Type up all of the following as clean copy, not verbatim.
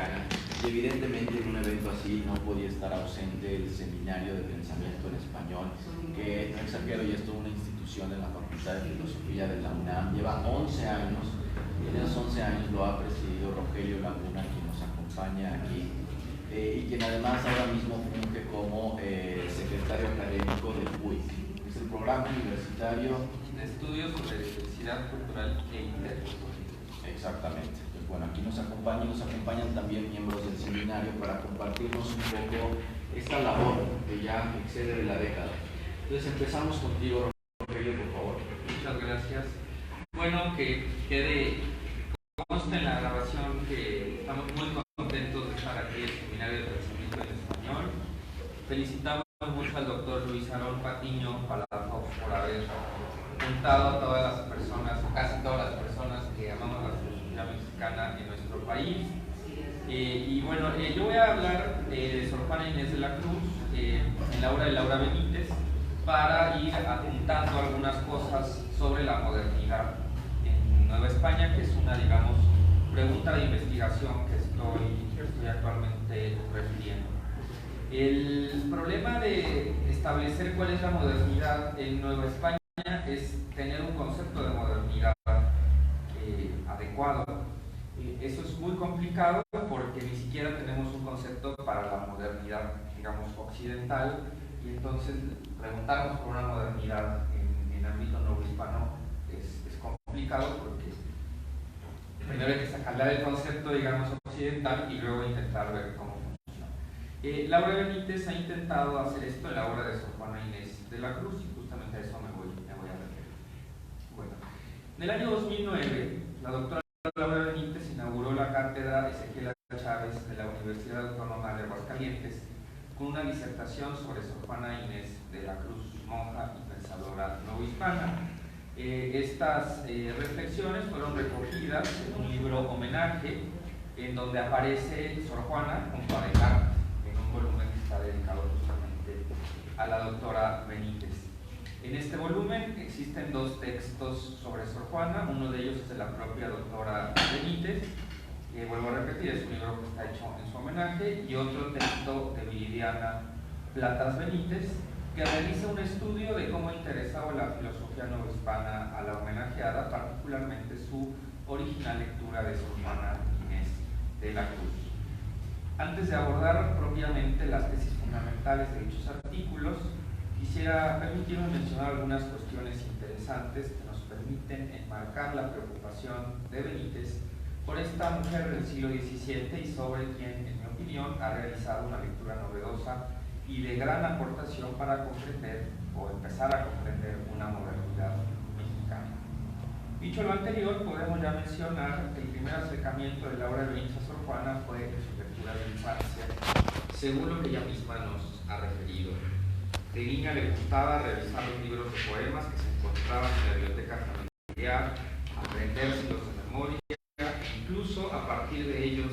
mexicana, y evidentemente en un evento así no podía estar ausente el Seminario de Pensamiento en Español, que, no exagero, y es toda una institución en la Facultad de Filosofía de la UNAM, lleva 11 años, y en esos 11 años lo ha presidido Rogelio Laguna, quien nos acompaña aquí, y quien además ahora mismo funge como secretario académico del PUIC, que es el Programa Universitario de Estudios sobre Diversidad Cultural e Intercultural. Exactamente. Pues bueno, aquí nos acompañan también miembros del seminario para compartirnos un poco esta labor que ya excede de la década. Entonces empezamos contigo, Rogelio, por favor. Muchas gracias. Bueno, que quede consta en la grabación que estamos muy contentos de estar aquí en el Seminario de Pensamiento en Español. Felicitamos mucho al doctor Luis Aarón Patiño Palafox por haber juntado a todas las personas, o casi todas las personas que amamos la filosofía mexicana en nuestro país. Y bueno, yo voy a hablar de Sor Juana Inés de la Cruz en la obra de Laura Benítez, para ir apuntando algunas cosas sobre la modernidad en Nueva España, que es una, digamos, pregunta de investigación que estoy actualmente refiriendo. El problema de establecer cuál es la modernidad en Nueva España es tener un concepto de modernidad adecuado. Eso es muy complicado porque ni siquiera tenemos un concepto para la modernidad, digamos, occidental, y entonces preguntarnos por una modernidad en ámbito novohispano es complicado, porque primero hay que sacarla del concepto, digamos, occidental y luego intentar ver cómo funciona. Laura Benítez ha intentado hacer esto en la obra de Sor Juana Inés de la Cruz, y justamente a eso me voy a referir. Bueno, en el año 2009, la doctora Laura Benítez inauguró la cátedra Ezequiel Chávez de la Universidad Autónoma de Aguascalientes con una disertación sobre Sor Juana Inés de la Cruz, monja y pensadora novohispana. Estas reflexiones fueron recogidas en un libro homenaje, en donde aparece Sor Juana junto a Descartes, en un volumen que está dedicado justamente a la doctora Benítez. En este volumen existen dos textos sobre Sor Juana, uno de ellos es de la propia doctora Benítez, que vuelvo a repetir, es un libro que está hecho en su homenaje, y otro texto de Viridiana Platas Benítez, que realiza un estudio de cómo interesaba la filosofía novohispana a la homenajeada, particularmente su original lectura de Sor Juana Inés de la Cruz. Antes de abordar propiamente las tesis fundamentales de dichos artículos, quisiera permitirme mencionar algunas cuestiones interesantes que nos permiten enmarcar la preocupación de Benítez por esta mujer del siglo XVII y sobre quien, en mi opinión, ha realizado una lectura novedosa y de gran aportación para comprender o empezar a comprender una modernidad mexicana. Dicho lo anterior, podemos ya mencionar que el primer acercamiento de Laura Benítez a Sor Juana fue en su lectura de infancia, según lo que ella misma nos ha referido. De niña le gustaba revisar los libros de poemas que se encontraban en la biblioteca familiar, aprendérselos de memoria, e incluso a partir de ellos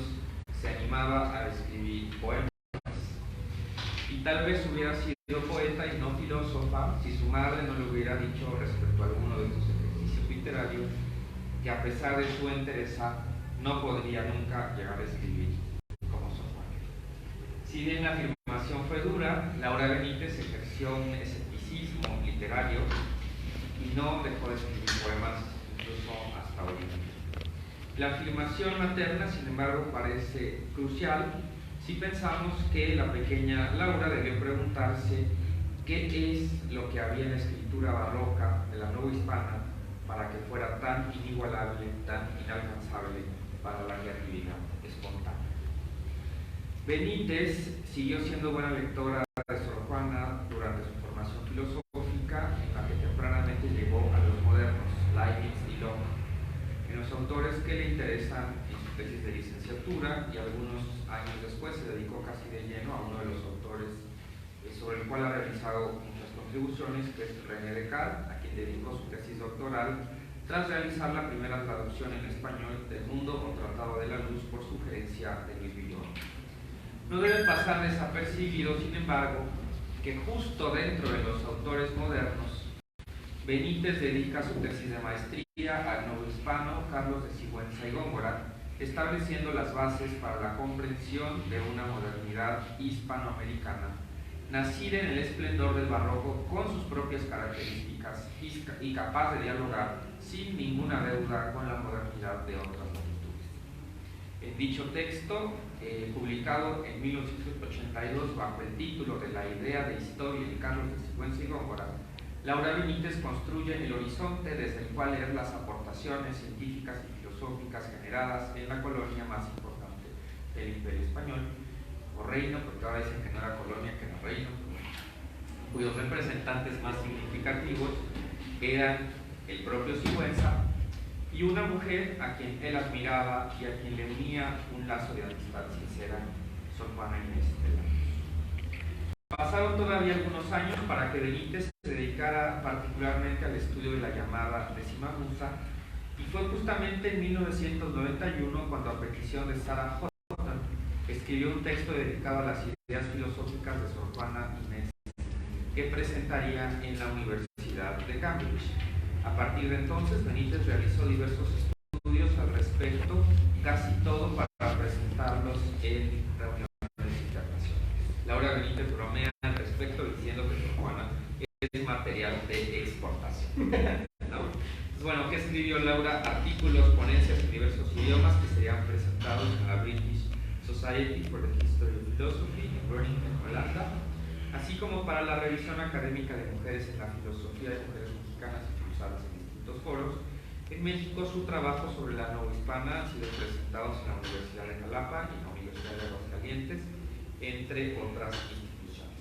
se animaba a escribir poemas. Y tal vez hubiera sido poeta y no filósofa si su madre no le hubiera dicho respecto a alguno de sus ejercicios literarios que, a pesar de su entereza, no podría nunca llegar a escribir como Sor Juana. Si bien la afirmación fue dura, Laura Benítez ejerció un escepticismo literario y no dejó de escribir poemas incluso hasta hoy. La afirmación materna, sin embargo, parece crucial si pensamos que la pequeña Laura debió preguntarse qué es lo que había en la escritura barroca de la novohispana para que fuera tan inigualable, tan inalcanzable para la creatividad espontánea. Benítez siguió siendo buena lectora de Sor Juana durante su formación filosófica, en la que tempranamente llegó a los modernos, Leibniz y Locke, en los autores que le interesan en su tesis de licenciatura, y algunos años después se dedicó casi de lleno a uno de los autores sobre el cual ha realizado muchas contribuciones, que es René Descartes, a quien dedicó su tesis doctoral tras realizar la primera traducción en español del Mundo o Tratado de la Luz por sugerencia de Luis Villon. No debe pasar desapercibido, sin embargo, que justo dentro de los autores modernos, Benítez dedica su tesis de maestría al novohispano Carlos de Sigüenza y Góngora, estableciendo las bases para la comprensión de una modernidad hispanoamericana, nacida en el esplendor del barroco con sus propias características y capaz de dialogar sin ninguna deuda con la modernidad de otras latitudes. En dicho texto, publicado en 1982 bajo el título de La idea de historia de Carlos de Sigüenza y Góngora, Laura Benítez construye el horizonte desde el cual leer las aportaciones científicas y filosóficas generadas en la colonia más importante del Imperio Español, o reino, porque ahora dicen que no era colonia, que era reino, cuyos representantes más significativos eran el propio Sigüenza y una mujer a quien él admiraba y a quien le unía un lazo de amistad sincera, Sor Juana Inés de la Cruz. Pasaron todavía algunos años para que Benítez se dedicara particularmente al estudio de la llamada décima musa, y fue justamente en 1991 cuando, a petición de Sarah Houghton, escribió un texto dedicado a las ideas filosóficas de Sor Juana Inés que presentaría en la Universidad de Cambridge. A partir de entonces, Benítez realizó diversos estudios al respecto, casi todo para presentarlos en reuniones internacionales. Laura Benítez bromea al respecto diciendo que Sor Juana es material de exportación. ¿No? Entonces, bueno, ¿qué escribió Laura? Artículos, ponencias en diversos idiomas que serían presentados en la British Society for the History of Philosophy en Groningen, en Holanda, así como para la revisión académica de mujeres en la filosofía de mujeres mexicanas impulsadas en distintos foros. En México, su trabajo sobre la novohispana ha sido presentado en la Universidad de Jalapa y en la Universidad de Aguascalientes, entre otras instituciones.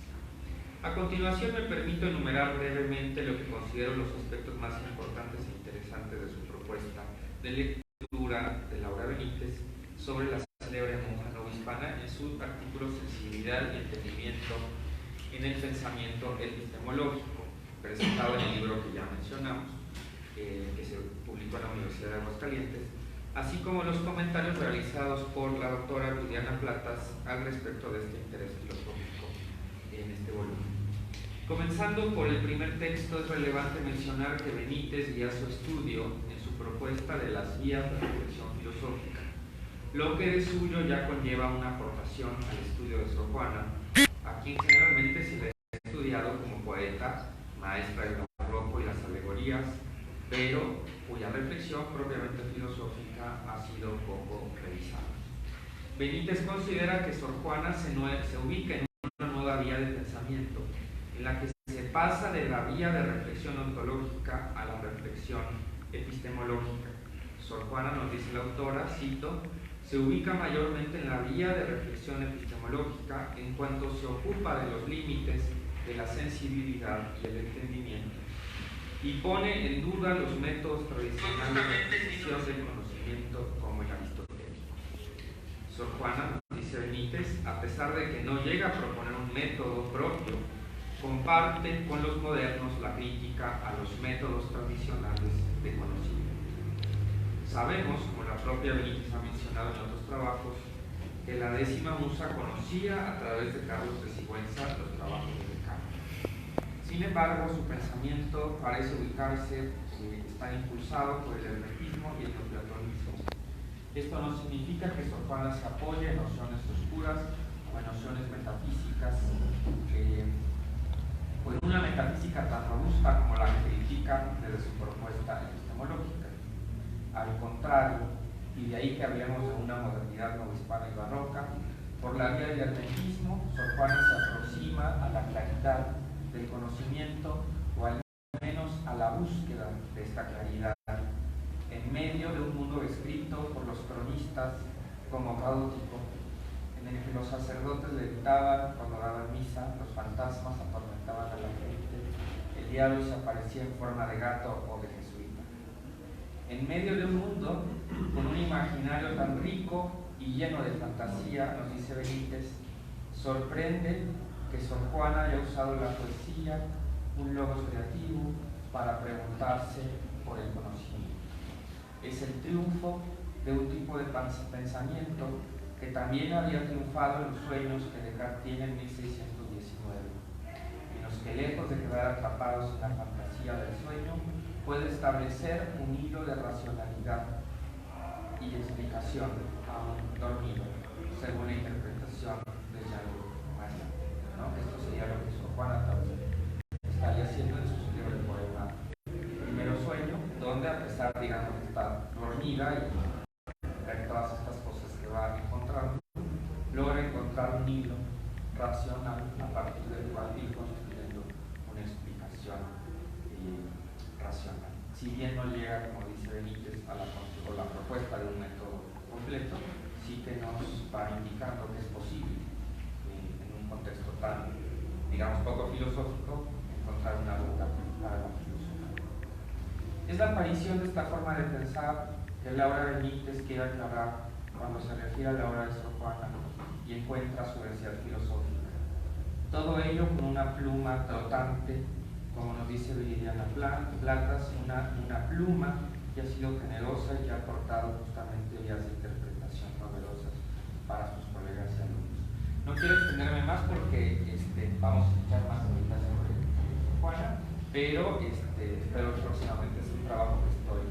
A continuación, me permito enumerar brevemente lo que considero los aspectos más importantes e interesantes de su propuesta de lectura de Laura Benítez sobre la célebre monja novohispana en su artículo Sensibilidad y Entendimiento en el Pensamiento Epistemológico, presentado en el libro que ya mencionamos, que se publicó en la Universidad de Aguascalientes, así como los comentarios realizados por la doctora Juliana Platas al respecto de este interés filosófico en este volumen. Comenzando por el primer texto, es relevante mencionar que Benítez guía su estudio en su propuesta de las vías de reflexión filosófica, lo que de suyo ya conlleva una aportación al estudio de Sor Juana, a quien generalmente se le ha estudiado como poeta, maestra del barroco y las alegorías, pero cuya reflexión propiamente filosófica ha sido poco revisada. Benítez considera que Sor Juana se ubica en una nueva vía de pensamiento, en la que se pasa de la vía de reflexión ontológica a la reflexión epistemológica. Sor Juana, nos dice la autora, cito, se ubica mayormente en la vía de reflexión epistemológica en cuanto se ocupa de los límites de la sensibilidad y el entendimiento, y pone en duda los métodos tradicionales de adquisición del conocimiento como el aristotélico. Sor Juana, dice Benítez, a pesar de que no llega a proponer un método propio, comparte con los modernos la crítica a los métodos tradicionales de conocimiento. Sabemos, como la propia Benítez ha mencionado en otros trabajos, que la décima musa conocía a través de Carlos de Sigüenza los trabajos de Descartes. Sin embargo, su pensamiento parece ubicarse, está impulsado por el hermetismo y el neoplatonismo. Esto no significa que Sor Juana se apoye en nociones oscuras o en nociones metafísicas, pues una metafísica tan robusta como la que critica desde su propuesta epistemológica. Al contrario, y de ahí que hablemos de una modernidad novohispana y barroca, por la vía del hermetismo, Sor Juana se aproxima a la claridad del conocimiento, o al menos a la búsqueda de esta claridad, en medio de un mundo descrito por los cronistas como caótico, en el que los sacerdotes gritaban cuando daban misa, los fantasmas atormentaban a la gente, el diablo se aparecía en forma de gato o de jesuita. En medio de un mundo con un imaginario tan rico y lleno de fantasía, nos dice Benítez, sorprende que Sor Juana haya usado la poesía, un logos creativo, para preguntarse por el conocimiento. Es el triunfo de un tipo de pensamiento que también había triunfado en los sueños que Descartes tiene en 1619, en los que, lejos de quedar atrapados en la fantasía del sueño, puede establecer un hilo de racionalidad y y explicación a un dormido, según la interpretación de Jean-Luc Marion, ¿no? Esto sería lo que Sor Juana Tauzé estaría haciendo en su libro de poema Primero Sueño, donde a pesar, digamos, de estar dormida y ver todas estas cosas que va encontrando, logra encontrar un hilo racional a partir del cual ir construyendo una explicación racional. Si bien no llega, como dice Benítez, a la propuesta de un método completo, sí que nos va indicando que es posible, en un contexto tan, digamos, poco filosófico, encontrar una ruta para la filosofía. Es la aparición de esta forma de pensar que Laura Benítez quiere aclarar cuando se refiere a la obra de Sor Juana y encuentra su densidad filosófica. Todo ello con una pluma trotante, como nos dice Viridiana Platas, una pluma que ha sido generosa y que ha aportado justamente vías de interpretación novedosas para sus colegas y alumnos. No quiero extenderme más porque vamos a escuchar más ahorita sobre Juana, pero espero que próximamente es un trabajo que estoy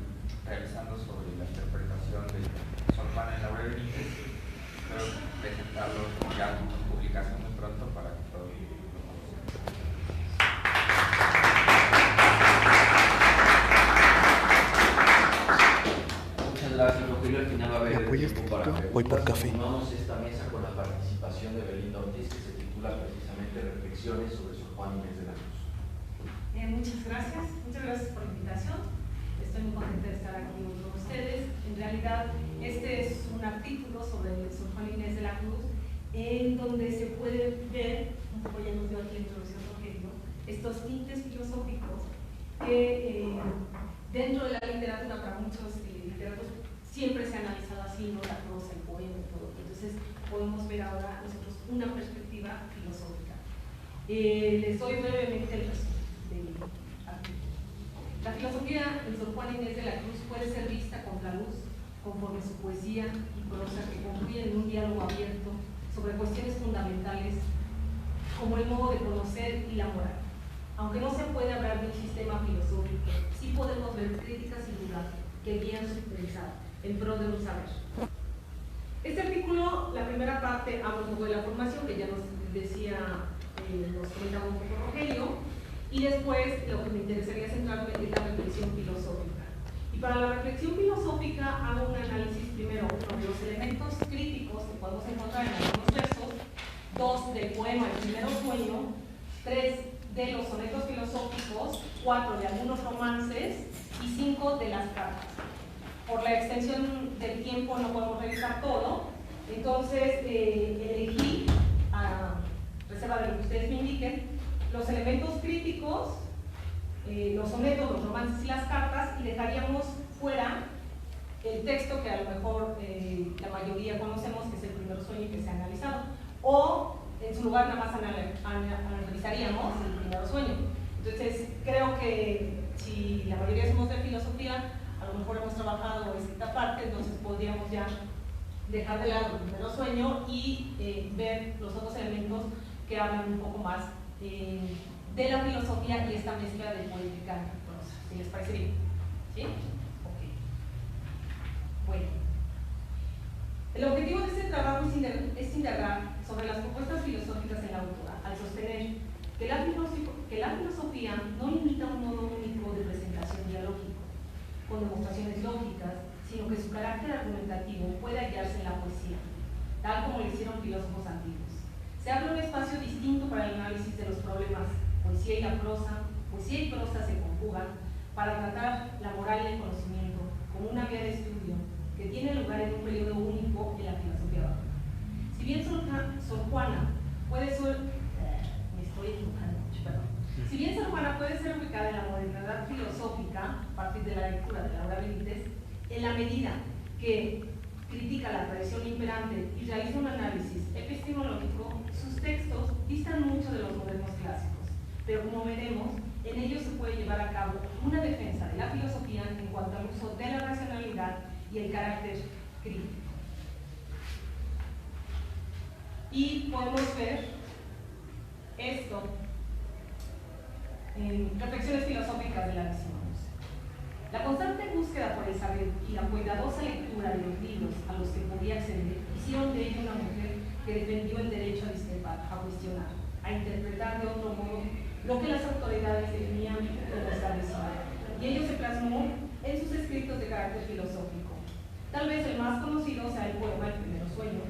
realizando sobre la interpretación de Sor Juana en la obra de Benítez. Espero presentarlo ya en publicación muy pronto para que todos lo conozcan. Gracias, Rogelio. Al final va a haber tiempo para preguntas. Voy por café. Continuamos esta mesa con la participación de Belinda Ortiz, que se titula precisamente Reflexiones sobre Sor Juana Inés de la Cruz. Muchas gracias por la invitación. Estoy muy contenta de estar aquí con ustedes. En realidad, este es un artículo sobre Sor Juana Inés de la Cruz, en donde se puede ver, un poco ya nos dio aquí la introducción, Rogelio, estos tintes filosóficos que dentro de la literatura, para muchos literatos, siempre se ha analizado así, ¿no? La prosa, el poema y todo. Entonces, podemos ver ahora nosotros una perspectiva filosófica. Les doy brevemente el resumen del artículo. La filosofía en Sor Juana Inés de la Cruz puede ser vista con la luz, conforme su poesía y prosa que confluyen en un diálogo abierto sobre cuestiones fundamentales como el modo de conocer y la moral. Aunque no se puede hablar de un sistema filosófico, sí podemos ver críticas sin duda que guían su pensar en pro de un saber. Este artículo, la primera parte, habla un poco de la formación, que ya nos decía, nos comentaba un poco Rogelio, y después lo que me interesaría centrarme es la reflexión filosófica. Y para la reflexión filosófica hago un análisis primero de los elementos críticos que podemos encontrar en algunos versos, 2 del poema El Primero Sueño, 3 de los sonetos filosóficos, 4 de algunos romances y 5 de las cartas. Por la extensión del tiempo no podemos revisar todo, entonces elegí, a reserva de lo que ustedes me indiquen, los elementos críticos, los sonetos, los romances y las cartas, y dejaríamos fuera el texto que a lo mejor la mayoría conocemos, que es El Primer Sueño y que se ha analizado, o en su lugar nada más analizaríamos El Primer Sueño. Entonces creo que si la mayoría somos de filosofía, a lo mejor hemos trabajado esta parte, entonces podríamos ya dejar de lado El Primer Sueño y ver los otros elementos que hablan un poco más de la filosofía y esta mezcla de poética y prosa. ¿Sí les parece bien? ¿Sí? Ok. Bueno. El objetivo de este trabajo es indagar sobre las propuestas filosóficas en la autora, al sostener que la filosofía no limita un modo único de presentación dialógico, con demostraciones lógicas, sino que su carácter argumentativo puede hallarse en la poesía, tal como lo hicieron filósofos antiguos. Se abre un espacio distinto para el análisis de los problemas. Poesía y prosa se conjugan para tratar la moral y el conocimiento como una vía de estudio que tiene lugar en un periodo único en la filosofía barroca. Si bien Sor Juana puede ser, Si bien Sor Juana puede ser ubicada en la modernidad filosófica a partir de la lectura de Laura Benítez, en la medida que critica la tradición imperante y realiza un análisis epistemológico, sus textos distan mucho de los modernos clásicos, pero como veremos, en ellos se puede llevar a cabo una defensa de la filosofía en cuanto al uso de la racionalidad y el carácter crítico. Y podemos ver esto en Reflexiones filosóficas de la XIX. La constante búsqueda por el saber y la cuidadosa lectura de los libros que defendió el derecho a discrepar, a cuestionar, a interpretar de otro modo lo que las autoridades definían como establecido. Y ello se plasmó en sus escritos de carácter filosófico. Tal vez el más conocido sea el poema El Primero Sueño,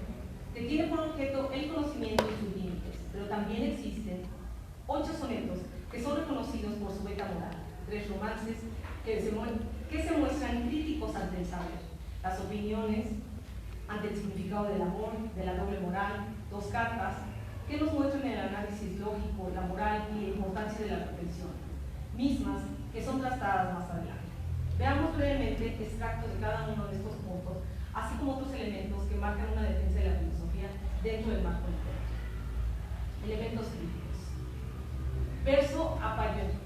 que tiene por objeto el conocimiento y sus límites, pero también existen 8 sonetos que son reconocidos por su beta moral, 3 romances que se muestran críticos ante el saber, las opiniones ante el significado del amor, de la doble moral, 2 cartas que nos muestran el análisis lógico, la moral y la importancia de la reflexión, mismas que son tratadas más adelante. Veamos brevemente extractos de cada uno de estos puntos, así como otros elementos que marcan una defensa de la filosofía dentro del marco literario. Elementos críticos. Verso a Payógenes.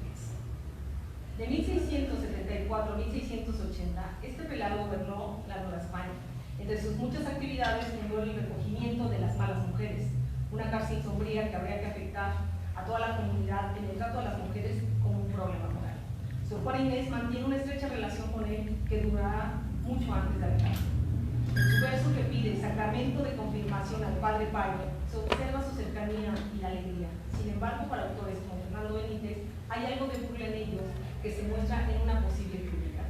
De 1674 a 1680, este prelado gobernó la Nueva España. Entre sus muchas actividades fundó el recogimiento de las malas mujeres, una cárcel sombría que habría que afectar a toda la comunidad en el trato a las mujeres como un problema moral. Sor Juana Inés mantiene una estrecha relación con él que durará mucho antes de la cárcel. En su verso que pide sacramento de confirmación al padre Payo, se observa su cercanía y la alegría. Sin embargo, para autores como Fernando Benítez, hay algo de burla en ellos que se muestra en una posible crítica.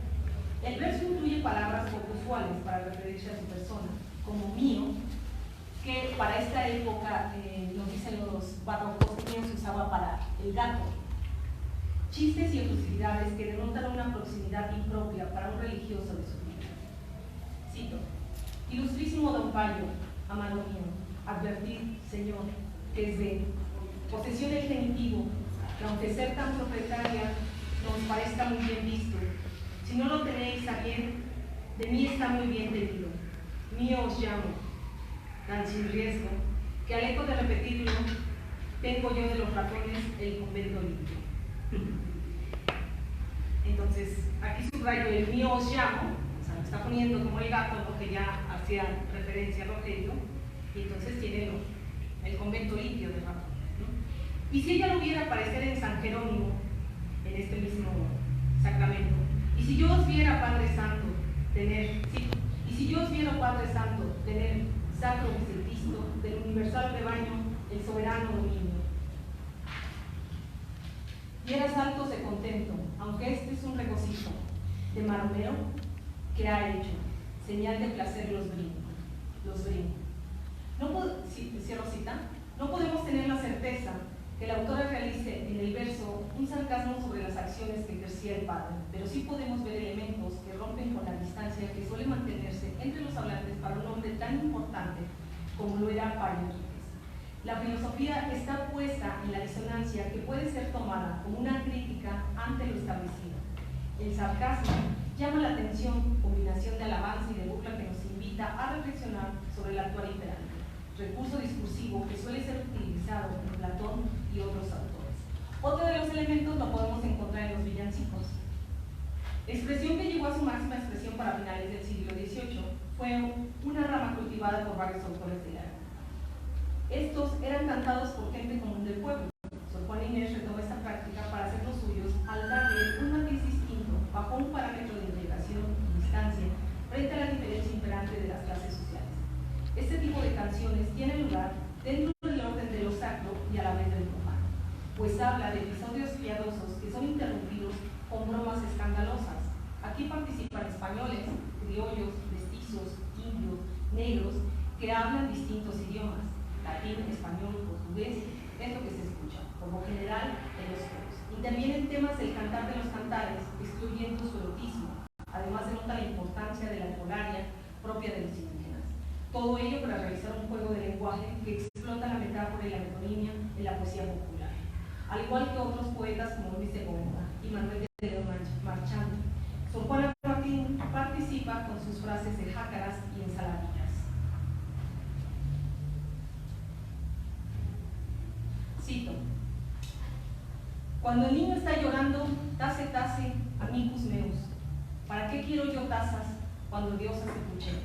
El verso incluye palabras poco usuales para referirse a su persona, como mío, que para esta época, nos dicen los barrocos, mío se usaba para el gato. Chistes y efusividades que denotan una proximidad impropia para un religioso de su vida. Cito: Ilustrísimo don Payo, amado mío, advertid, Señor, que es de posesión el genitivo, que aunque ser tan propietaria nos parezca muy bien visto, si no lo tenéis a bien, de mí está muy bien tenido. Mío os llamo, tan sin riesgo, que al eco de repetirlo, tengo yo de los ratones el convento limpio. Entonces, aquí subrayo el mío os llamo, o sea, lo está poniendo como el gato, lo que ya hacía referencia a Rogelio, y entonces tiene el convento limpio de ratones, ¿no? Y si ella lo viera aparecer en San Jerónimo, en este mismo sacramento, y si yo os viera, Padre Santo, tener, sí, y si yo os viera, Padre Santo, tener sacro Cristo del universal rebaño, el soberano dominio. Diera saltos de contento, aunque este es un regocijo de maromero que ha hecho, señal de placer los brinco. Cierro cita, no podemos tener la certeza que la autora realice en el verso un sarcasmo sobre las acciones que ejercía el padre, pero sí podemos ver elementos que rompen con la distancia que suele mantenerse entre los hablantes para un hombre tan importante como lo era Payo. La filosofía está puesta en la disonancia que puede ser tomada como una crítica ante lo establecido. El sarcasmo llama la atención, combinación de alabanza y de burla que nos invita a reflexionar sobre el actual imperante, recurso discursivo que suele ser utilizado en Platón y otros autores. Otro de los elementos lo podemos encontrar en los villancicos. Expresión que llegó a su máxima expresión para finales del siglo XVIII, fue una rama cultivada por varios autores de la época. Estos eran cantados por gente común del pueblo. Sor Juana Inés retomó esta práctica para hacer los suyos al darle un matiz distinto bajo un parámetro de integración y distancia frente a la diferencia imperante de las clases sociales. Este tipo de canciones tiene lugar dentro del orden de lo sacro y a la vez del profano, pues habla de episodios piadosos que son interrumpidos con bromas escandalosas. Aquí participan españoles, criollos, mestizos, indios, negros, que hablan distintos idiomas, latín, español, portugués, es lo que se escucha, por lo general en los coros. Intervienen temas del cantar de los cantares, excluyendo su erotismo. Además se nota la importancia de la alcolaria propia de los indígenas. Todo ello para realizar un juego de lenguaje que explota la metáfora y la metonimia en la poesía popular. Al igual que otros poetas como Luis de Góngora y Manuel de León Marchand, Sor Juana Martín participa con sus frases de jácaras y ensaladillas. Cito: cuando el niño está llorando, tase, tase, amicus meus. ¿Para qué quiero yo tazas cuando Dios hace puchero?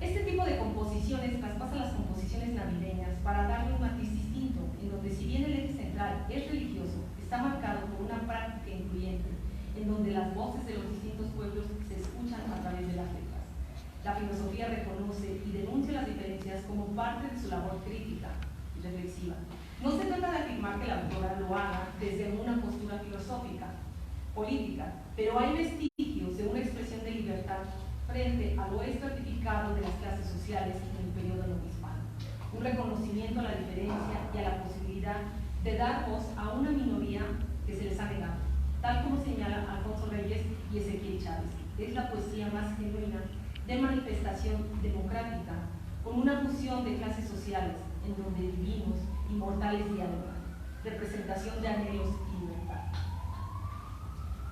Este tipo de composiciones traspasa las composiciones navideñas para darle un matiz distinto, en donde si bien el eje central es religioso, está marcado por una práctica incluyente, en donde las voces de los distintos pueblos se escuchan a través de las letras. La filosofía reconoce y denuncia las diferencias experiencias como parte de su labor crítica y reflexiva. No se trata de afirmar que la autora lo haga desde una postura filosófica, política, pero hay vestigios de una expresión de libertad frente a lo estratificado de las clases sociales en el periodo novohispano, un reconocimiento a la diferencia y a la posibilidad de dar voz a una minoría que se les ha negado, tal como señala Alfonso Reyes y Ezequiel Chávez. Es la poesía más genuina de manifestación democrática, con una fusión de clases sociales en donde vivimos inmortales dialogan, representación de anhelos y libertad.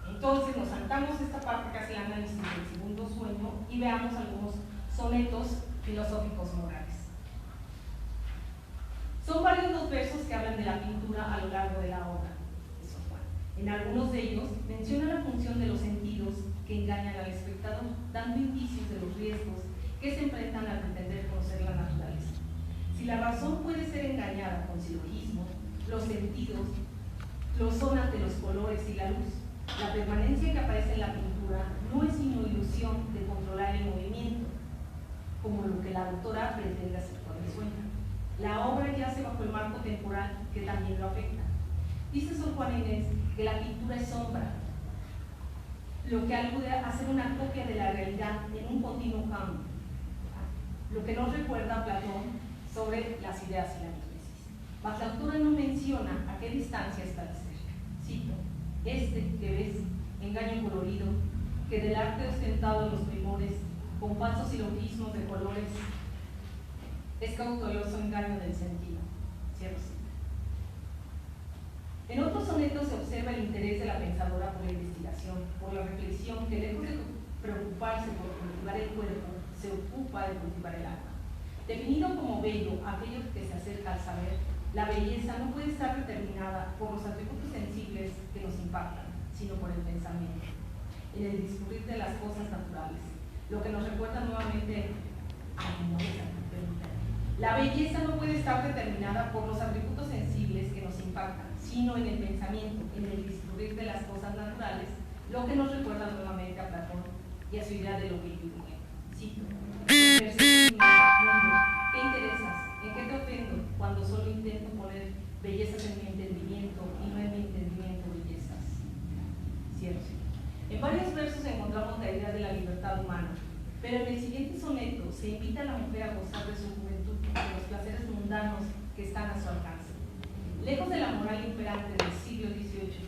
Entonces nos saltamos esta parte que hace el análisis del segundo sueño y veamos algunos sonetos filosóficos morales. Son varios los versos que hablan de la pintura a lo largo de la obra de Sor Juana. En algunos de ellos menciona la función de los sentidos que engañan al espectador, dando indicios de los riesgos que se enfrentan al pretender conocer la naturaleza. Si la razón puede ser engañada con silogismos, los sentidos lo son ante los colores y la luz. La permanencia que aparece en la pintura no es sino ilusión de controlar el movimiento, como lo que la autora pretende hacer con el sueño. La obra yace bajo el marco temporal que también lo afecta. Dice Sor Juana Inés que la pintura es sombra, lo que alude a hacer una copia de la realidad en un continuo cambio, lo que nos recuerda a Platón sobre las ideas y la mimesis. Mas la autora no menciona a qué distancia está el ser. Cito: este que ves, engaño colorido, que del arte ostentado en los primores, con falsos silogismos de colores, es cauteloso engaño del sentido. Cierro cita. En otros sonetos se observa el interés de la pensadora por la investigación, por la reflexión, que lejos de preocuparse por cultivar el cuerpo, se ocupa de cultivar el alma. Definido como bello aquello que se acerca al saber, la belleza no puede estar determinada por los atributos sensibles que nos impactan, sino por el pensamiento, en el discurrir de las cosas naturales, lo que nos recuerda nuevamente a la belleza no puede estar determinada por los atributos sensibles que nos impactan, sino en el pensamiento, en el discurrir de las cosas naturales, lo que nos recuerda nuevamente a Platón y a su idea de lo bello y bueno. Cito: ¿qué interesas? ¿En qué te ofendo cuando solo intento poner bellezas en mi entendimiento y no en mi entendimiento bellezas? Cierto. En varios versos encontramos la idea de la libertad humana, pero en el siguiente soneto se invita a la mujer a gozar de su juventud, de los placeres mundanos que están a su alcance. Lejos de la moral imperante del siglo XVII,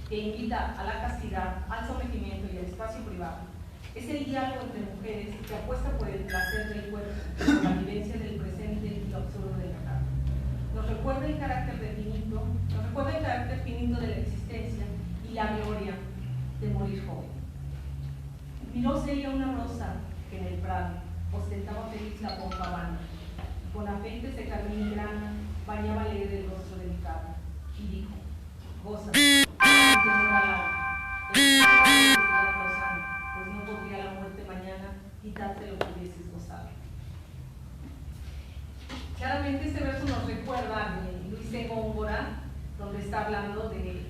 que invita a la castidad, al sometimiento y al espacio privado, es el diálogo entre mujeres que apuesta por el placer del cuerpo, por la vivencia del presente y lo absurdo del pecado. Nos recuerda el carácter finito de la existencia y la gloria de morir joven. Miró Celia una rosa que en el prado ostentaba feliz la pompa vana, con afeites de carmín y grana bañaba alegre el rostro delicado, y dijo: goza, pues no podría la muerte mañana quitarte lo que hubieses gozado. Claramente este verso nos recuerda de Luis de Góngora, donde está hablando de,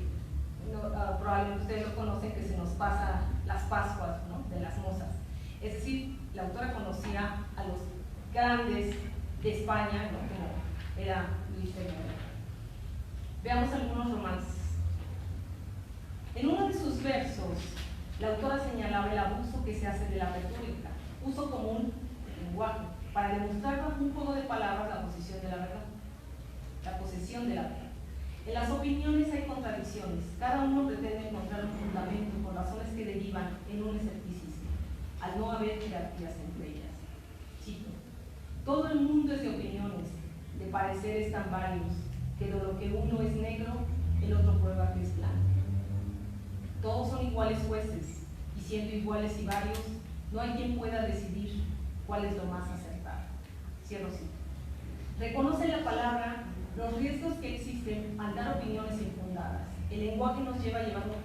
probablemente ustedes lo conocen, que se nos pasa las Pascuas, ¿no?, de las mozas. Es decir, la autora conocía a los grandes de España, ¿no?, como era Luis de Góngora. Veamos algunos romances. En uno de sus versos, la autora señalaba el abuso que se hace de la retórica, uso común del lenguaje, para demostrar bajo un juego de palabras la posesión de la verdad. La posesión de la verdad. En las opiniones hay contradicciones, cada uno pretende encontrar un fundamento con razones que derivan en un escepticismo, al no haber jerarquías entre ellas. Cito: todo el mundo es de opiniones, de pareceres tan varios, que de lo que uno es negro, el otro prueba que es blanco. Todos son iguales jueces, y siendo iguales y varios, no hay quien pueda decidir cuál es lo más acertado. Cierro cita. Reconoce la palabra los riesgos que existen al dar opiniones infundadas. El lenguaje nos lleva por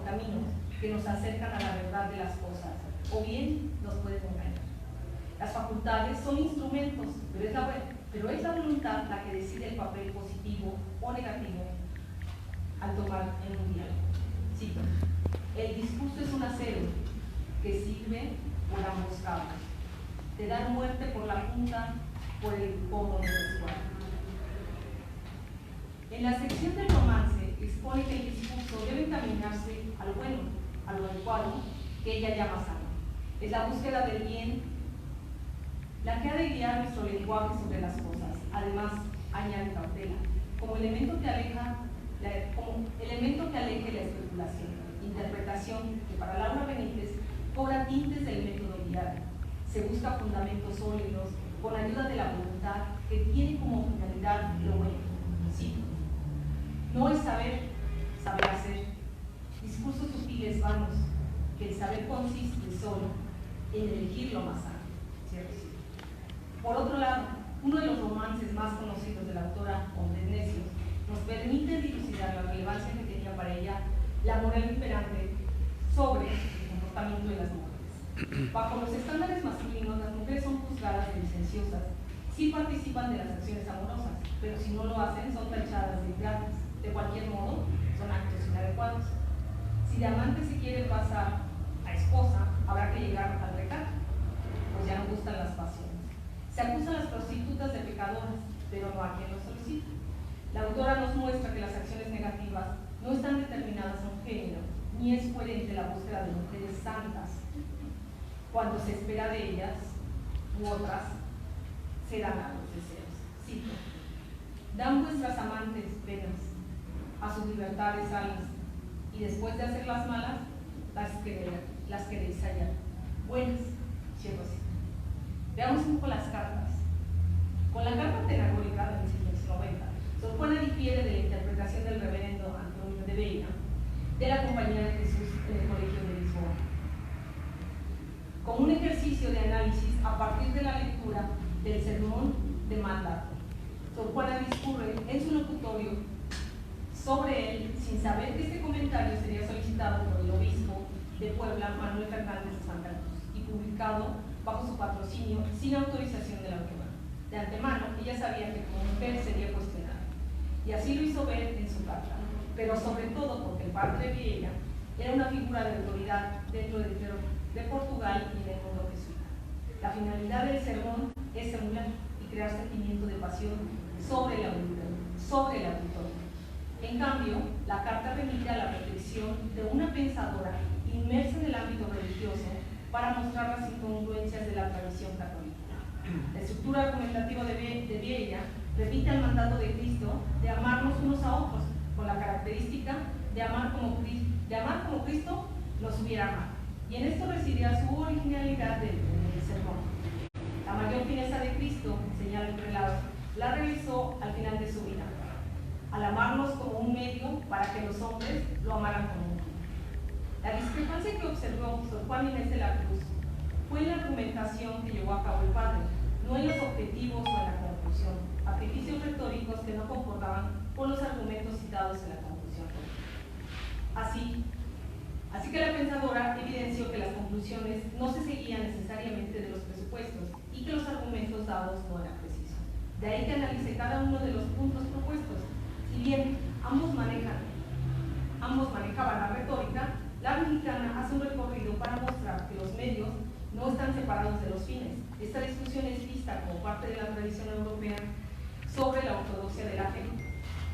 caminos que nos acercan a la verdad de las cosas, o bien nos pueden engañar. Las facultades son instrumentos, pero es la voluntad la que decide el papel positivo o negativo al tomar en un diálogo. Cito: el discurso es un acero que sirve por ambos campos, de dar muerte por la punta, por el pomo del escuadro. En la sección del romance expone que el discurso debe encaminarse al bueno, a lo adecuado, que ella llama sano. Es la búsqueda del bien la que ha de guiar nuestro lenguaje sobre las cosas. Además, añade cautela, como elemento que aleje la especulación, interpretación que para Laura Benítez cobra tintes del método diario. Se busca fundamentos sólidos con ayuda de la voluntad que tiene como finalidad lo bueno. Sí, no es saber, saber hacer. Discursos sutiles vanos, que el saber consiste solo en elegir lo más sano. ¿Cierto? Sí. Por otro lado, uno de los romances más conocidos de la autora, Hombres Necios, nos permite dilucidar la relevancia que tenía para ella la moral imperante sobre el comportamiento de las mujeres. Bajo los estándares masculinos, las mujeres son juzgadas de licenciosas, sí participan de las acciones amorosas, pero si no lo hacen son tachadas de ingratas. De cualquier modo, son actos inadecuados. Si de amante se quiere pasar a esposa, habrá que llegar al recato, pues ya no gustan las pasiones. Se acusa a las prostitutas de pecadoras, pero no a quien lo solicita. La autora nos muestra que las acciones negativas no están determinadas a un género, ni es coherente la búsqueda de mujeres santas, cuando se espera de ellas u otras se dan a los deseos. Cito: dan vuestras amantes penas, a sus libertades alas, y después de hacer las malas, las queréis hallar buenas. Cierro así. Veamos un poco las cartas. Con la carta tenagórica de 1690, Sor Juana difiere de la interpretación del reverendo Antonio de Beira de la Compañía de Jesús en el Colegio de Lisboa, como un ejercicio de análisis a partir de la lectura del sermón de mandato. Sor Juana discurre en su locutorio sobre él sin saber que este comentario sería solicitado por el obispo de Puebla, Manuel Fernández de Santa Cruz, y publicado bajo su patrocinio sin autorización de la autora. De antemano, ella sabía que como mujer sería cuestionada, y así lo hizo ver en su carta, pero sobre todo porque el padre Vieira era una figura de autoridad dentro del clero de Portugal y del mundo jesuita. La finalidad del sermón es emular y crear sentimiento de pasión sobre el auditorio. En cambio, la carta remite a la reflexión de una pensadora inmersa en el ámbito religioso para mostrar las incongruencias de la tradición católica. La estructura argumentativa de Vieira repite el mandato de Cristo de amarnos unos a otros, con la característica de amar como Cristo nos hubiera amado. Y en esto residía su originalidad del sermón. La mayor fineza de Cristo, señala el prelado, la realizó al final de su vida, al amarnos como un medio para que los hombres lo amaran como un fin. La discrepancia que observó Sor Juana Inés de la Cruz fue en la argumentación que llevó a cabo el padre, no en los objetivos o en la conclusión, artificios retóricos que no concordaban con los argumentos citados en la conclusión. Así que la pensadora evidenció que las conclusiones no se seguían necesariamente de los presupuestos y que los argumentos dados no eran precisos. De ahí que analice cada uno de los puntos propuestos. Si bien ambos manejaban la retórica, la mexicana hace un recorrido para mostrar que los medios no están separados de los fines. Esta discusión es vista como parte de la tradición europea sobre la ortodoxia de la fe.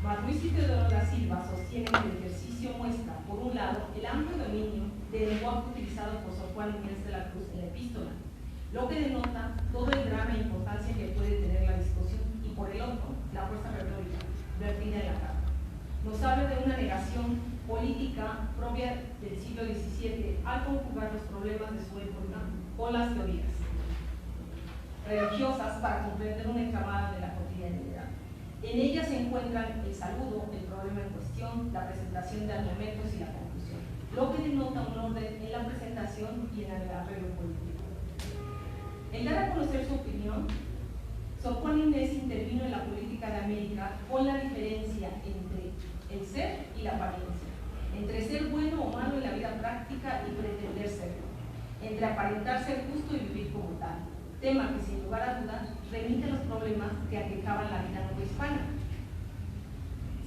Mas Luis y Teodoro da Silva sostienen que el ejercicio muestra, por un lado, el amplio dominio del lenguaje utilizado por Sor Juana Inés de la Cruz en la epístola, lo que denota todo el drama e importancia que puede tener la discusión, y por el otro, la fuerza retórica vertida en la carta. Nos habla de una negación política propia del siglo XVII al conjugar los problemas de su época con las teorías religiosas para comprender una entramada de la cotidianidad. En ella se encuentran el saludo, el problema en cuestión, la presentación de argumentos y la conclusión, lo que denota un orden en la presentación y en el arreglo político. En dar a conocer su opinión, Sor Juana Inés intervino en la política de América con la diferencia entre el ser y la apariencia, entre ser bueno o malo en la vida práctica y pretender serlo, entre aparentar ser justo y vivir como tal, tema que sin lugar a dudas remite a los problemas que aquejaban la vida novohispana.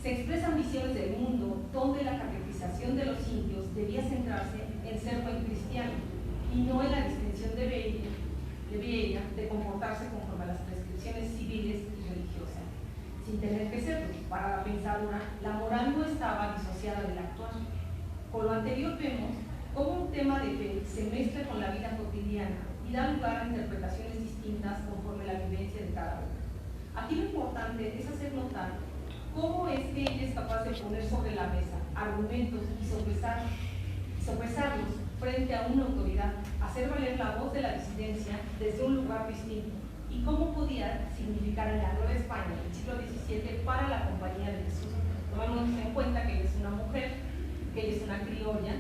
Se expresan visiones del mundo donde la catequización de los indios debía centrarse en ser buen cristiano y y no en la distinción de Vieira de comportarse conforme a las prescripciones civiles y religiosas, sin tener que serlo. Para la pensadora, la moral no estaba disociada del actual. Con lo anterior vemos cómo un tema de fe se mezcla con la vida cotidiana y da lugar a interpretaciones distintas conforme a la vivencia de cada uno. Aquí lo importante es hacer notar cómo es que ella es capaz de poner sobre la mesa argumentos y sopesarlos frente a una autoridad, hacer valer la voz de la disidencia desde un lugar distinto, y cómo podía significar en la Nueva España del siglo XVII para la Compañía de Jesús, tomando en cuenta que ella es una mujer, que ella es una criolla,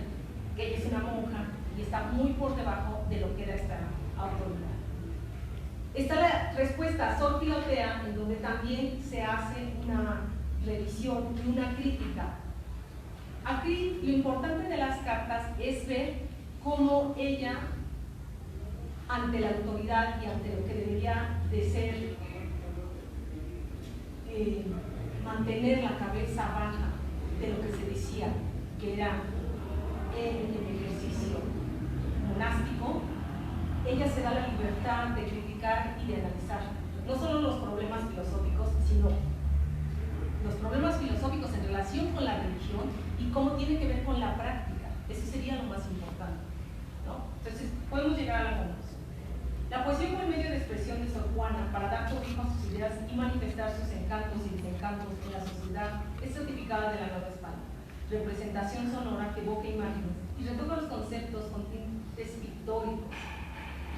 que ella es una monja y está muy por debajo de lo que era esta autoridad. Está la respuesta a Sor Filotea, en donde también se hace una revisión y una crítica. Aquí lo importante de las cartas es ver cómo ella, ante la autoridad y ante lo que debería de ser mantener la cabeza baja de lo que se decía que era el ejercicio monástico, ella se da la libertad de criticar y de analizar no solo los problemas filosóficos, sino los problemas filosóficos en relación con la religión y cómo tiene que ver con la práctica. Eso sería lo más importante, ¿no? Entonces, podemos llegar a la conclusión. La poesía fue el medio de expresión de Sor Juana para dar cobijo a sus ideas y manifestar sus encantos y desencantos en la sociedad es certificada de la Nueva España. Representación sonora que evoca imágenes y retoca los conceptos con tintes pictóricos.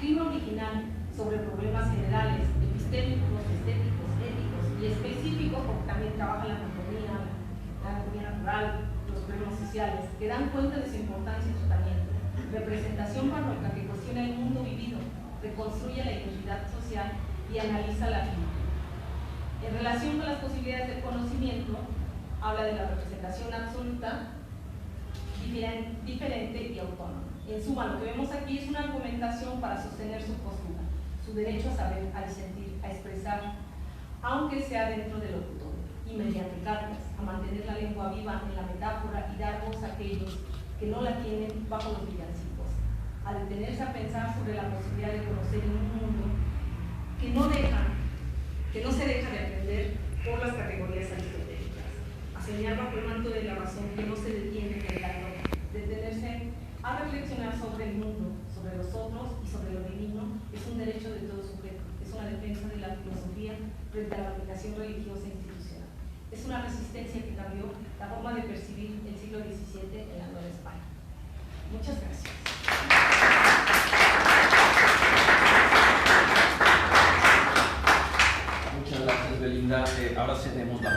Clima original sobre problemas generales, epistémicos, estéticos, éticos y específicos, porque también trabaja la anatomía natural, los problemas sociales, que dan cuenta de su importancia y tratamiento. Representación barroca que cuestiona el mundo vivido, reconstruye la identidad social y analiza la vida. En relación con las posibilidades del conocimiento, habla de la representación absoluta, diferente y autónoma. En suma, lo que vemos aquí es una argumentación para sostener su postura, su derecho a saber, a disentir, a expresar, aunque sea dentro del locutorio, y mediante cartas, a mantener la lengua viva en la metáfora y dar voz a aquellos que no la tienen bajo los villancicos, a detenerse a pensar sobre la posibilidad de conocer en un mundo que no se deja de aprender por las categorías aristotélicas, a señalar bajo el manto de la razón que no se detiene en el valor, detenerse a reflexionar sobre el mundo, sobre los otros y sobre lo divino, es un derecho de todo sujeto, es una defensa de la filosofía frente a la aplicación religiosa e institucional. Es una resistencia que cambió la forma de percibir el siglo XVII en la Nueva España. Muchas gracias. Muchas gracias, Belinda. Ahora cedemos la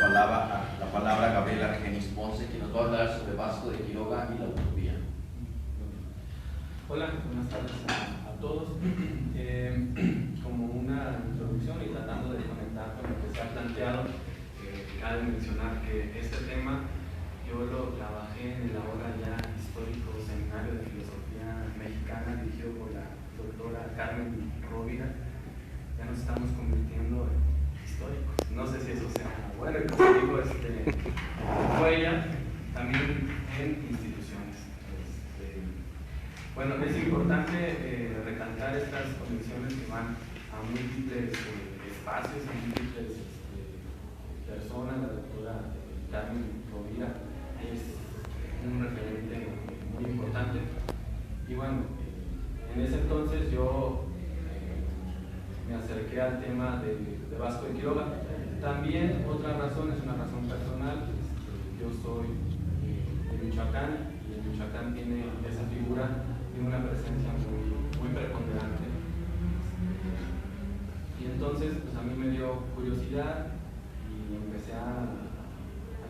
palabra a Gabriela Argenis Ponce, que nos va a hablar sobre Vasco de Quiroga y la utopía. Hola, buenas tardes a todos. Como una introducción y tratando de conectar con lo que se ha planteado, cabe mencionar que este tema yo lo trabajé en el ahora ya histórico Seminario de Filosofía Mexicana dirigido por la doctora Carmen Rovira. Ya nos estamos convirtiendo en históricos. No sé si eso sea bueno, y como digo, fue ella también en instituciones. Bueno, es importante recalcar estas condiciones que van a múltiples espacios, a múltiples personas. La doctora Carmen Rovira es un referente muy importante. Y bueno, en ese entonces yo me acerqué al tema de Vasco de Quiroga. También otra razón es una razón personal. Yo soy de Michoacán y en Michoacán tiene esa figura de una presencia muy preponderante. Y entonces pues a mí me dio curiosidad y empecé a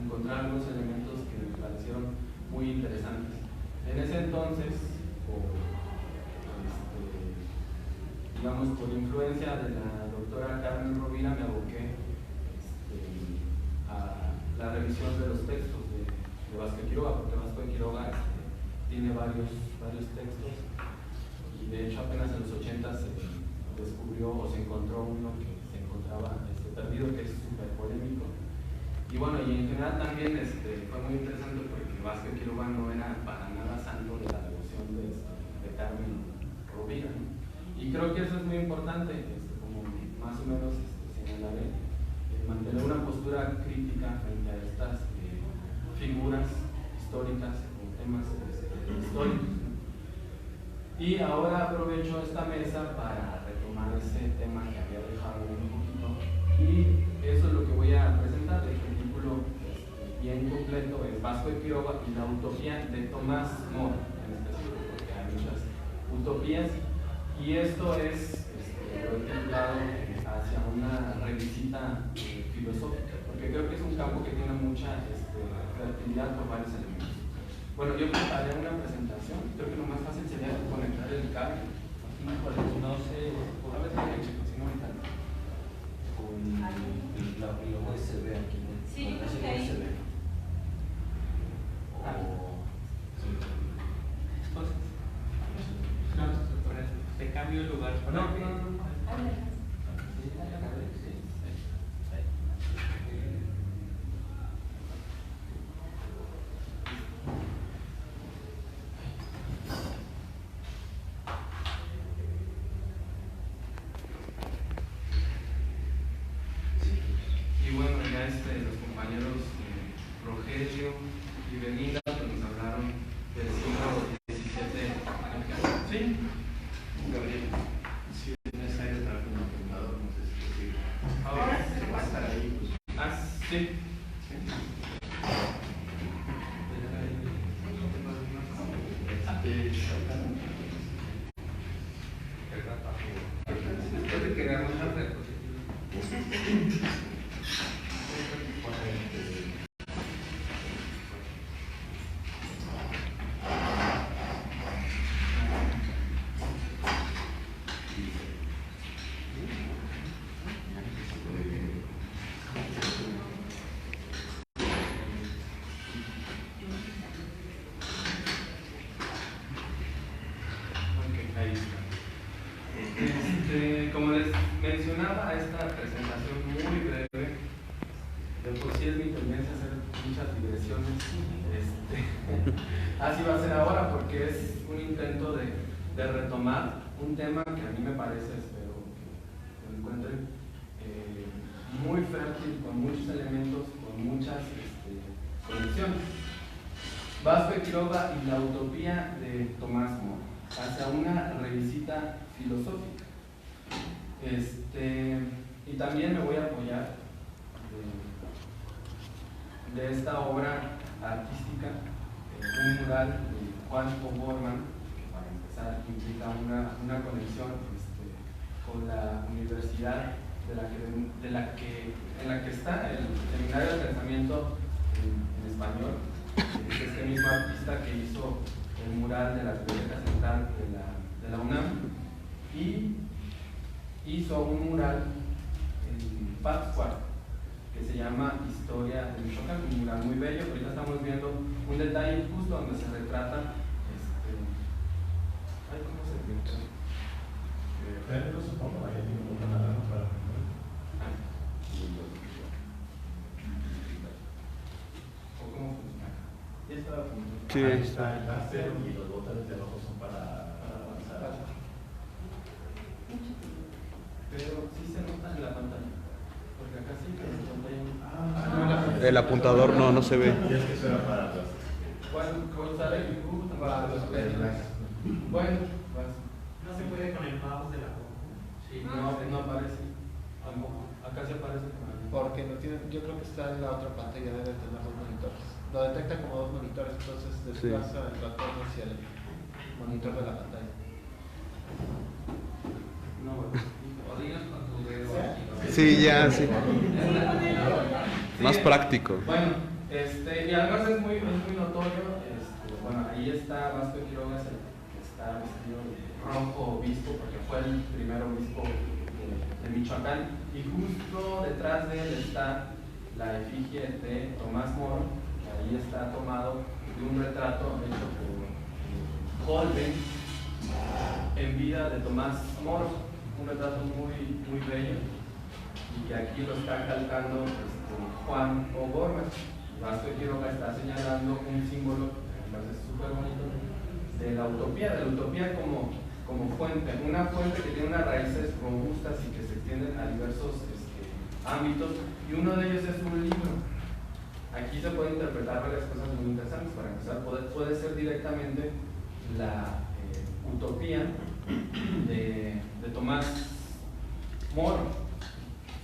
encontrar unos elementos que me parecieron muy interesantes. En ese entonces, digamos, por influencia de la doctora Carmen Rovira, me aboqué a la revisión de los textos de Vasco de Quiroga, porque Vasco de Quiroga tiene varios textos, y de hecho apenas en los 80 se descubrió o se encontró uno que se encontraba perdido, que es súper polémico. Y bueno, y en general también fue muy interesante porque Vasco de Quiroga no era para nada santo de la devoción de Carmen creo que eso es muy importante, como más o menos señalaré, mantener una postura crítica frente a estas figuras históricas o temas históricos, ¿no? Y ahora aprovecho esta mesa para retomar ese tema que había dejado un poquito, y eso es lo que voy a presentar. El título bien completo es Vasco de Quiroga y la utopía de Tomás Moro, en específico, porque hay muchas utopías, y esto es, lo he titulado hacia una revisita filosófica, porque creo que es un campo que tiene mucha fertilidad por varios elementos. Bueno, yo preparé una presentación, creo que lo más fácil sería conectar el cable. No sé, a ver si no me encanta. Con la USB aquí. Sí, yo creo que ahí. Te cambio el lugar para No. Y bueno, ya los compañeros Rogelio y Belinda pues nos hablaron del siglo XVII. ¿Sí? Gabriel. Si es necesario estar con un apuntador, no sé si es posible. Ahora va a estar ahí, pues. sí. Puede quedar mucha diapositiva. Ahí está. Como les mencionaba, esta presentación muy breve, de por sí es mi tendencia a hacer muchas digresiones. Así va a ser ahora, porque es un intento de retomar un tema que a mí me parece, espero que lo encuentren, muy fértil, con muchos elementos, con muchas conexiones. Vasco de Quiroga y la utopía de Tomás Moro, hacia una revisita filosófica. Y también me voy a apoyar de esta obra artística, un mural de Juan O'Gorman, que para empezar implica una conexión con la universidad en la que está el Seminario de Pensamiento en Español. Es este mismo artista que hizo el mural de la Biblioteca Central de la UNAM, y hizo un mural en Pátzcuaro que se llama Historia de Michoacán, un mural muy bello. Ahorita estamos viendo un detalle justo donde se retrata ¿cómo se pinta? Pero supongo que tiene un canal para ¿O cómo funciona? ya estaba funcionando. Sí. Ahí está el láser y los botones de abajo son para avanzar. Pero sí se nota en la pantalla, porque acá sí que en la pantalla. El apuntador no se ve. Y es que eso era para las. ¿Cuál sale? Para los perlas. Bueno, vas. No se puede con el mouse de la compu. Sí, No aparece. Tampoco. Acá se aparece con el. Porque no tiene, yo creo que está en la otra pantalla, debe tener dos monitores. Lo detecta como dos monitores, entonces desplaza el ratón hacia el monitor de la pantalla. No, O dinos con tu dedo. Sí, ya, sí. Más práctico. Bueno, y además es muy notorio. Bueno, ahí está Vasco de Quiroga, que está vestido de rojo obispo, porque fue el primer obispo de Michoacán, y justo detrás de él está la efigie de Tomás Moro, que ahí está tomado de un retrato hecho por Holbein en vida de Tomás Moro, un retrato muy bello, y que aquí lo está calcando Juan O'Gorman. Vasco de Quiroga está señalando un símbolo, que me parece súper bonito, de la utopía como como fuente, una fuente que tiene unas raíces robustas y que se extienden a diversos ámbitos, y uno de ellos es un libro. Aquí se pueden interpretar varias cosas muy interesantes. Para empezar, puede ser directamente la utopía de Tomás Moro,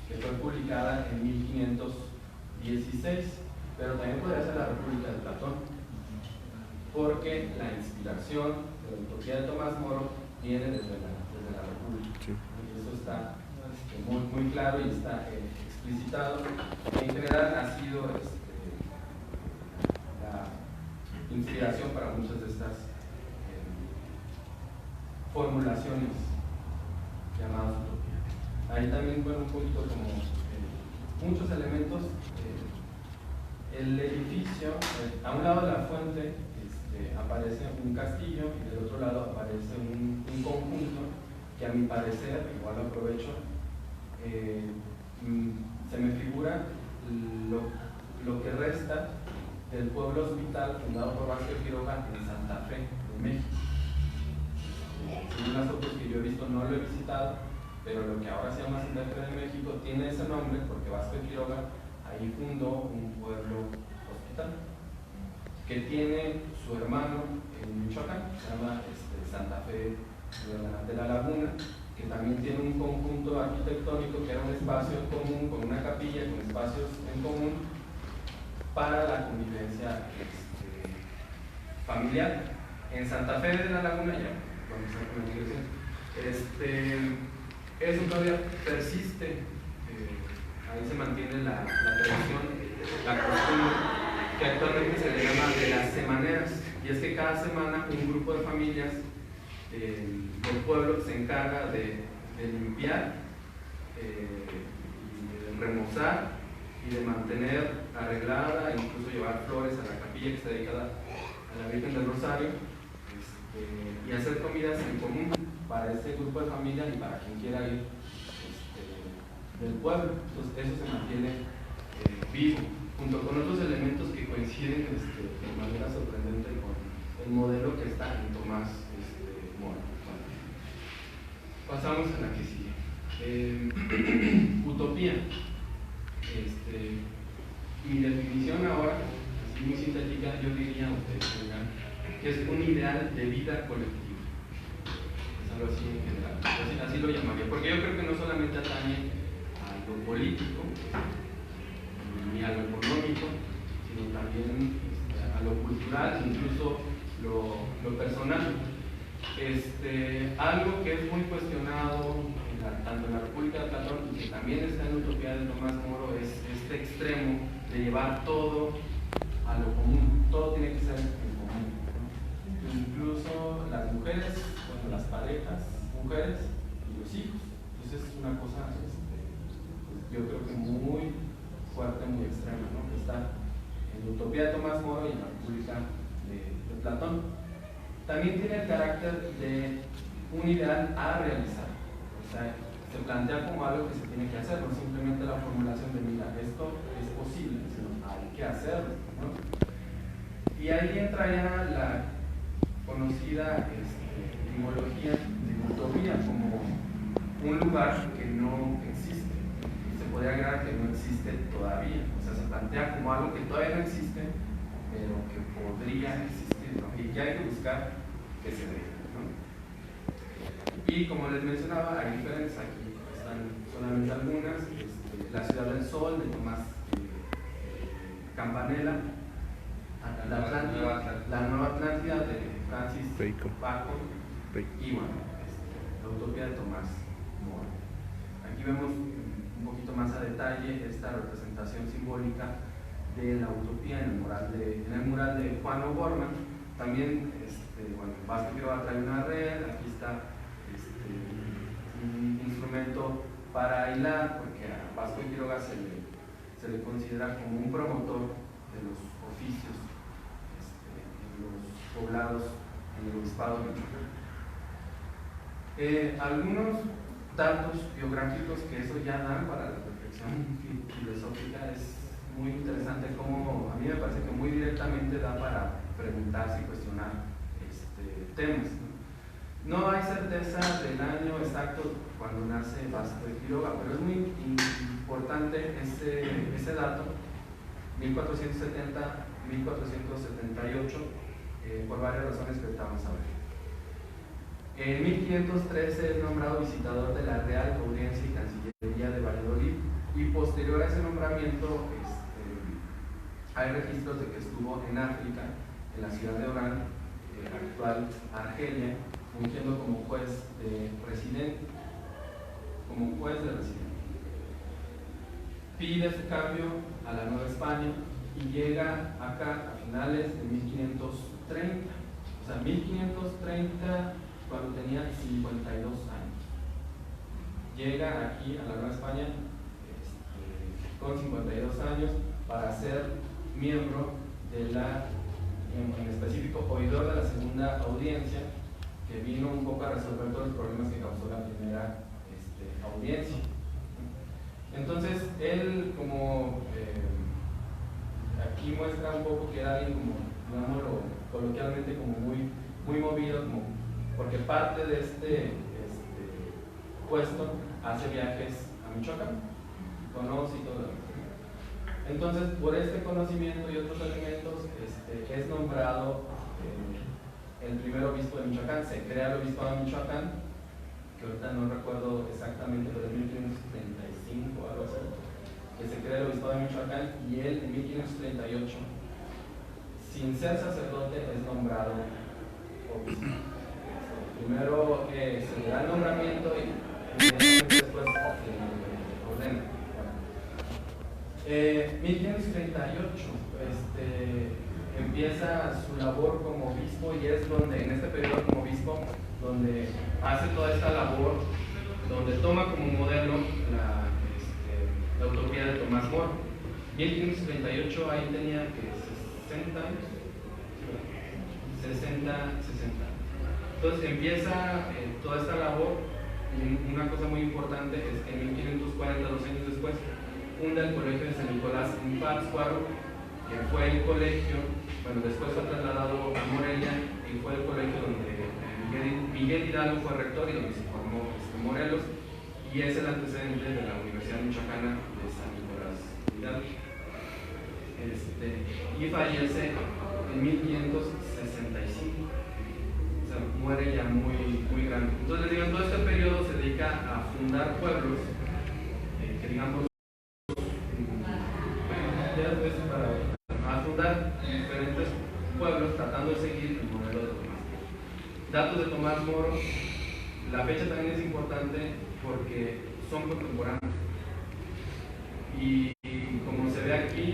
que fue publicada en 1516, pero también podría ser la República de Platón, porque la inspiración de la utopía de Tomás Moro viene desde la República. Sí. Y eso está muy claro y está explicitado. En general ha sido la inspiración para muchas de estas formulaciones llamadas utopía. Ahí también, bueno, un poquito como muchos elementos. El edificio, a un lado de la fuente aparece un castillo y del otro lado aparece un conjunto que, a mi parecer, igual lo aprovecho, se me figura lo que resta del pueblo hospital fundado por Vázquez Quiroga en Santa Fe, de México. Según las fotos que yo he visto, no lo he visitado, pero lo que ahora se llama Santa Fe de México tiene ese nombre porque Vázquez Quiroga ahí fundó un pueblo hospital que tiene su hermano en Michoacán, se llama Santa Fe de la Laguna, que también tiene un conjunto arquitectónico que era un espacio en común, con una capilla, con espacios en común para la convivencia familiar. En Santa Fe de la Laguna, ya vamos a con la dirección, eso todavía persiste, ahí se mantiene la tradición, la costumbre, que actualmente se le llama de las semaneras, y es que cada semana un grupo de familias del pueblo se encarga de limpiar, y de remozar y de mantener arreglada, incluso llevar flores a la capilla que está dedicada a la Virgen del Rosario, y hacer comidas en común para este grupo de familias y para quien quiera ir del pueblo. Entonces eso se mantiene vivo, junto con otros elementos que coinciden de manera sorprendente con el modelo que está en Tomás Moro. Pasamos a la que sigue. Utopía. Mi definición ahora, así muy sintética, yo diría, ustedes dirán, que es un ideal de vida colectiva. Es algo así en general, así lo llamaría, porque yo creo que no solamente atañe a lo político ni a lo económico, sino también a lo cultural, incluso lo personal. Algo que es muy cuestionado tanto en la República de Platón y que también está en la utopía de Tomás Moro es este extremo de llevar todo a lo común, todo tiene que ser en común, ¿no? Incluso las mujeres, bueno, las parejas, mujeres y los hijos. Entonces es una cosa, pues yo creo que muy fuerte, muy extrema, ¿no? Que está en la utopía de Tomás Moro y en la República de Platón. También tiene el carácter de un ideal a realizar. O sea, se plantea como algo que se tiene que hacer, no simplemente la formulación de mira, esto es posible, sino hay que hacerlo, ¿no? Y ahí entra ya la conocida etimología de utopía como un lugar que no existe. Se podría agregar que no existe todavía, o sea, se plantea como algo que todavía no existe, pero que podría existir, ¿no? Y que hay que buscar que se dé, ¿no? Y como les mencionaba, hay diferentes, aquí están solamente algunas. La Ciudad del Sol de Tomás Campanella, la Nueva Atlántida de Francis Bacon, y bueno, la utopía de Tomás Moro. Aquí vemos un poquito más a detalle esta representación simbólica de la utopía en el mural de Juan O'Gorman. También, bueno, Vázquez Quiroga trae una red, aquí está un instrumento para hilar, porque a Vázquez Quiroga se le considera como un promotor de los oficios en los poblados, en el obispado de Michoacán. Algunos datos biográficos que eso ya dan para la reflexión filosófica. Es muy interesante cómo, a mí me parece que muy directamente da para preguntarse y cuestionar temas, ¿no? No hay certeza del año exacto cuando nace Vasco de Quiroga, pero es muy importante ese dato, 1470-1478, por varias razones que ahorita vamos a ver. En 1513 es nombrado visitador de la Real Audiencia y Cancillería de Valladolid, y posterior a ese nombramiento hay registros de que estuvo en África, en la ciudad de Orán, actual Argelia, fungiendo como juez de residente. Pide su cambio a la Nueva España y llega acá a finales de 1530. O sea, 1530, cuando tenía 52 años. Llega aquí a la Nueva España con 52 años para ser miembro de la, en específico, oidor de la segunda audiencia, que vino un poco a resolver todos los problemas que causó la primera audiencia. Entonces, él, como aquí muestra un poco que era alguien como, digámoslo coloquialmente, como muy movido, porque parte de este puesto hace viajes a Michoacán, conoce y todo lo demás. Entonces, por este conocimiento y otros elementos, es nombrado el primer obispo de Michoacán. Se crea el obispado de Michoacán, que ahorita no recuerdo exactamente, pero es 1535 o algo así, que se crea el obispado de Michoacán, y él en 1538, sin ser sacerdote, es nombrado obispo. Primero se le da el nombramiento y después ordena. 1538 empieza su labor como obispo, y es donde, en este periodo como obispo, donde hace toda esta labor, donde toma como modelo la utopía de Tomás Moro. 1538, ahí tenía que 60 años. Entonces empieza toda esta labor, y una cosa muy importante es que en 1540, 2 años después, funda el colegio de San Nicolás en Pátzcuaro, que fue el colegio, bueno, después fue trasladado a Morelia, y fue el colegio donde Miguel Hidalgo fue rector y donde se formó Morelos, y es el antecedente de la Universidad Michoacana de San Nicolás Hidalgo. Y fallece en 1565, o sea, muere ya muy grande. Entonces, les digo, en todo este periodo se dedica a fundar pueblos que, digamos, a fundar diferentes pueblos tratando de seguir el modelo de Tomás Moro. Datos de Tomás Moro, la fecha también es importante porque son contemporáneos, y como se ve aquí,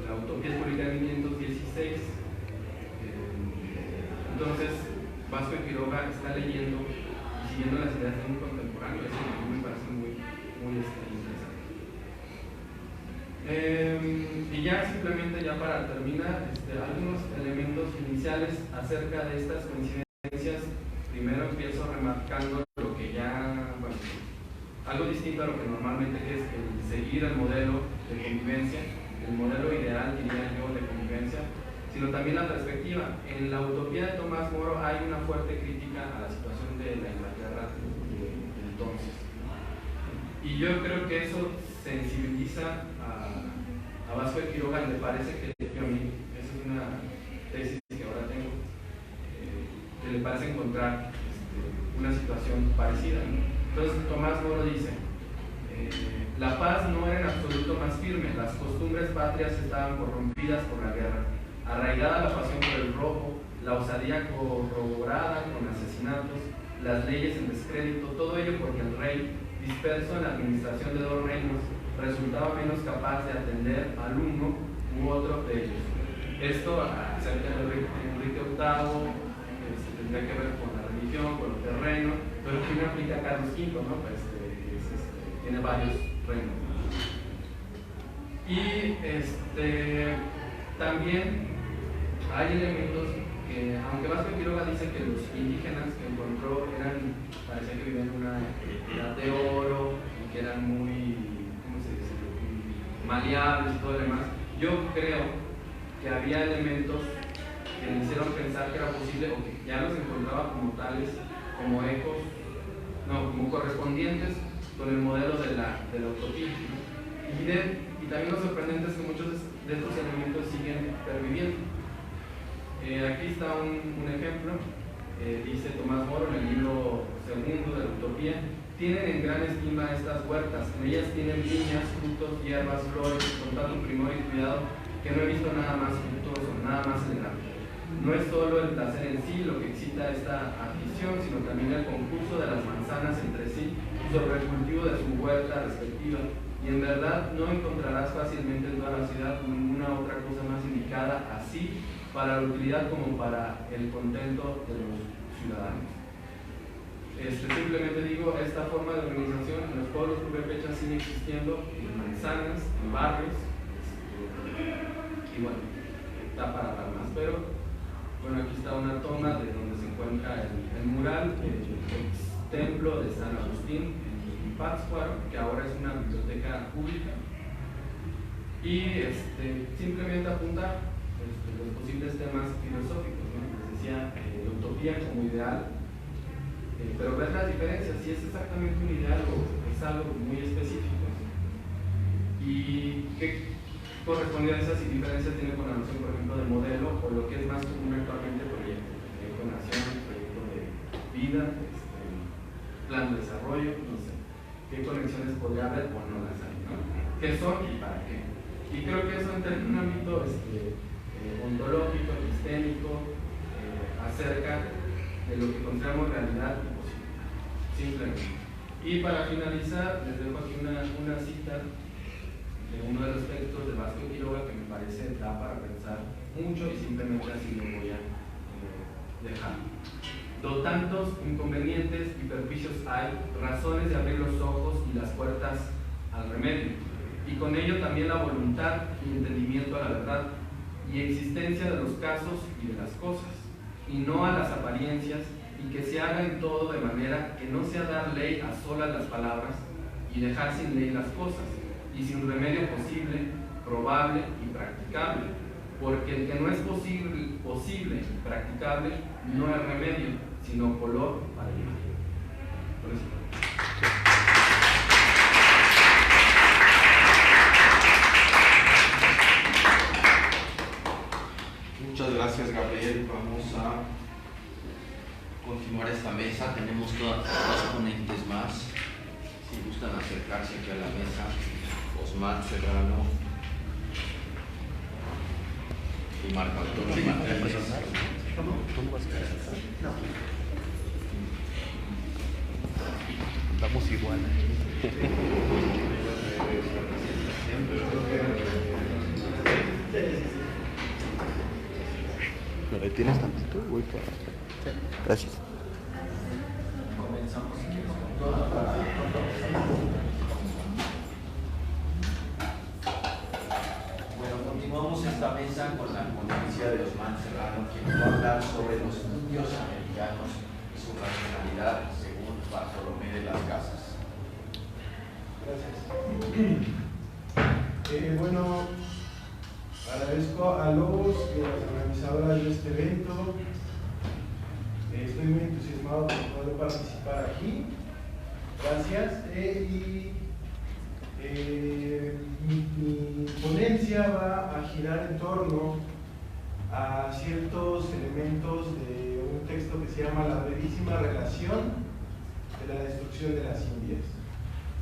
la utopía es publicada en 1516. Entonces Vasco de Quiroga está leyendo y siguiendo las ideas de un contemporáneo. Eso a mí me parece muy interesante. Y ya simplemente, ya para terminar, algunos elementos iniciales acerca de estas coincidencias. Primero empiezo remarcando lo que ya, bueno, algo distinto a lo que normalmente es el seguir el modelo de convivencia, el modelo ideal, diría yo, de convivencia, sino también la perspectiva. En la utopía de Tomás Moro hay una fuerte crítica a la situación de la Inglaterra de entonces. Y yo creo que eso sensibiliza a Vasco de Quiroga, y me parece que a mí, esa es una tesis que ahora tengo, que le parece encontrar una situación parecida, ¿no? Entonces Tomás Moro dice, la paz no era en absoluto más firme, las costumbres patrias estaban corrompidas por la guerra, arraigada la pasión por el robo, la osadía corroborada con asesinatos, las leyes en descrédito, todo ello porque el rey, disperso en la administración de 2 reinos, resultaba menos capaz de atender al uno u otro de ellos. Esto, acerca de Enrique VIII, tendría que ver con la religión, con los terrenos, pero aquí no aplica a Carlos V, ¿no? Pues, tiene varios reinos. Y también hay elementos que, aunque Vasco de Quiroga dice que los indígenas que encontró parecía que vivían en una edad de oro y que eran muy, ¿cómo se dice?, maleables y todo lo demás, yo creo que había elementos que me hicieron pensar que era posible, o que ya los encontraba como tales, como ecos, no, como correspondientes con el modelo de la utopía. Y también lo sorprendente es que muchos de estos elementos siguen perviviendo. Aquí está un ejemplo, dice Tomás Moro en el libro segundo de la utopía: tienen en gran estima estas huertas, en ellas tienen viñas, frutos, hierbas, flores, con tanto primor y cuidado que no he visto nada más fructuoso, nada más elegante. No es solo el placer en sí lo que excita esta afición, sino también el concurso de las manzanas entre sí sobre el cultivo de su huerta respectiva. Y en verdad no encontrarás fácilmente en toda la ciudad ninguna otra cosa más indicada así para la utilidad como para el contento de los ciudadanos. Simplemente digo, esta forma de organización en los pueblos purépechas sigue existiendo en manzanas, en barrios, y bueno, está para más, pero bueno, aquí está una toma de donde se encuentra el mural del templo de San Agustín en Pátzcuaro, que ahora es una biblioteca pública, y simplemente apunta los posibles temas filosóficos, ¿no? Les decía, la utopía como ideal, pero ver las diferencias, si es exactamente un ideal o es algo muy específico, y qué correspondencias y diferencias tiene con la noción, por ejemplo, de modelo, o lo que es más común actualmente, proyecto de nación, proyecto de vida, plan de desarrollo, no sé, qué conexiones podría haber o no las hay, ¿no? ¿Qué son y para qué? Y creo que eso entra en un ámbito ontológico, epistémico, acerca de lo que consideramos realidad y posibilidad, simplemente. Y para finalizar, les dejo aquí una cita de uno de los textos de Vázquez Quiroga que me parece da para pensar mucho, y simplemente así lo voy a dejar. Do tantos inconvenientes y perjuicios hay, razones de abrir los ojos y las puertas al remedio, y con ello también la voluntad y entendimiento a la verdad, y existencia de los casos y de las cosas, y no a las apariencias, y que se haga en todo de manera que no sea dar ley a solas las palabras y dejar sin ley las cosas, y sin remedio posible, probable y practicable, porque el que no es posible y practicable no es remedio, sino color para el mal. Muchas gracias, Gabriel. Vamos a continuar esta mesa. Tenemos dos ponentes más. Si gustan acercarse aquí a la mesa, Osmar Serrano y Marco Antonio Martínez. Estamos igual. ¿Lo detienes tantito? Voy para... Gracias. Comenzamos si quieres con todo para... Bueno, continuamos esta mesa con la ponencia de Osmar Serrano, quien va a hablar sobre los indios americanos y su racionalidad según Bartolomé de las Casas. Gracias. Bueno, agradezco a los organizadoras de este evento. Estoy muy entusiasmado por poder participar aquí. Gracias. Mi ponencia va a girar en torno a ciertos elementos de un texto que se llama La brevísima relación de la destrucción de las Indias,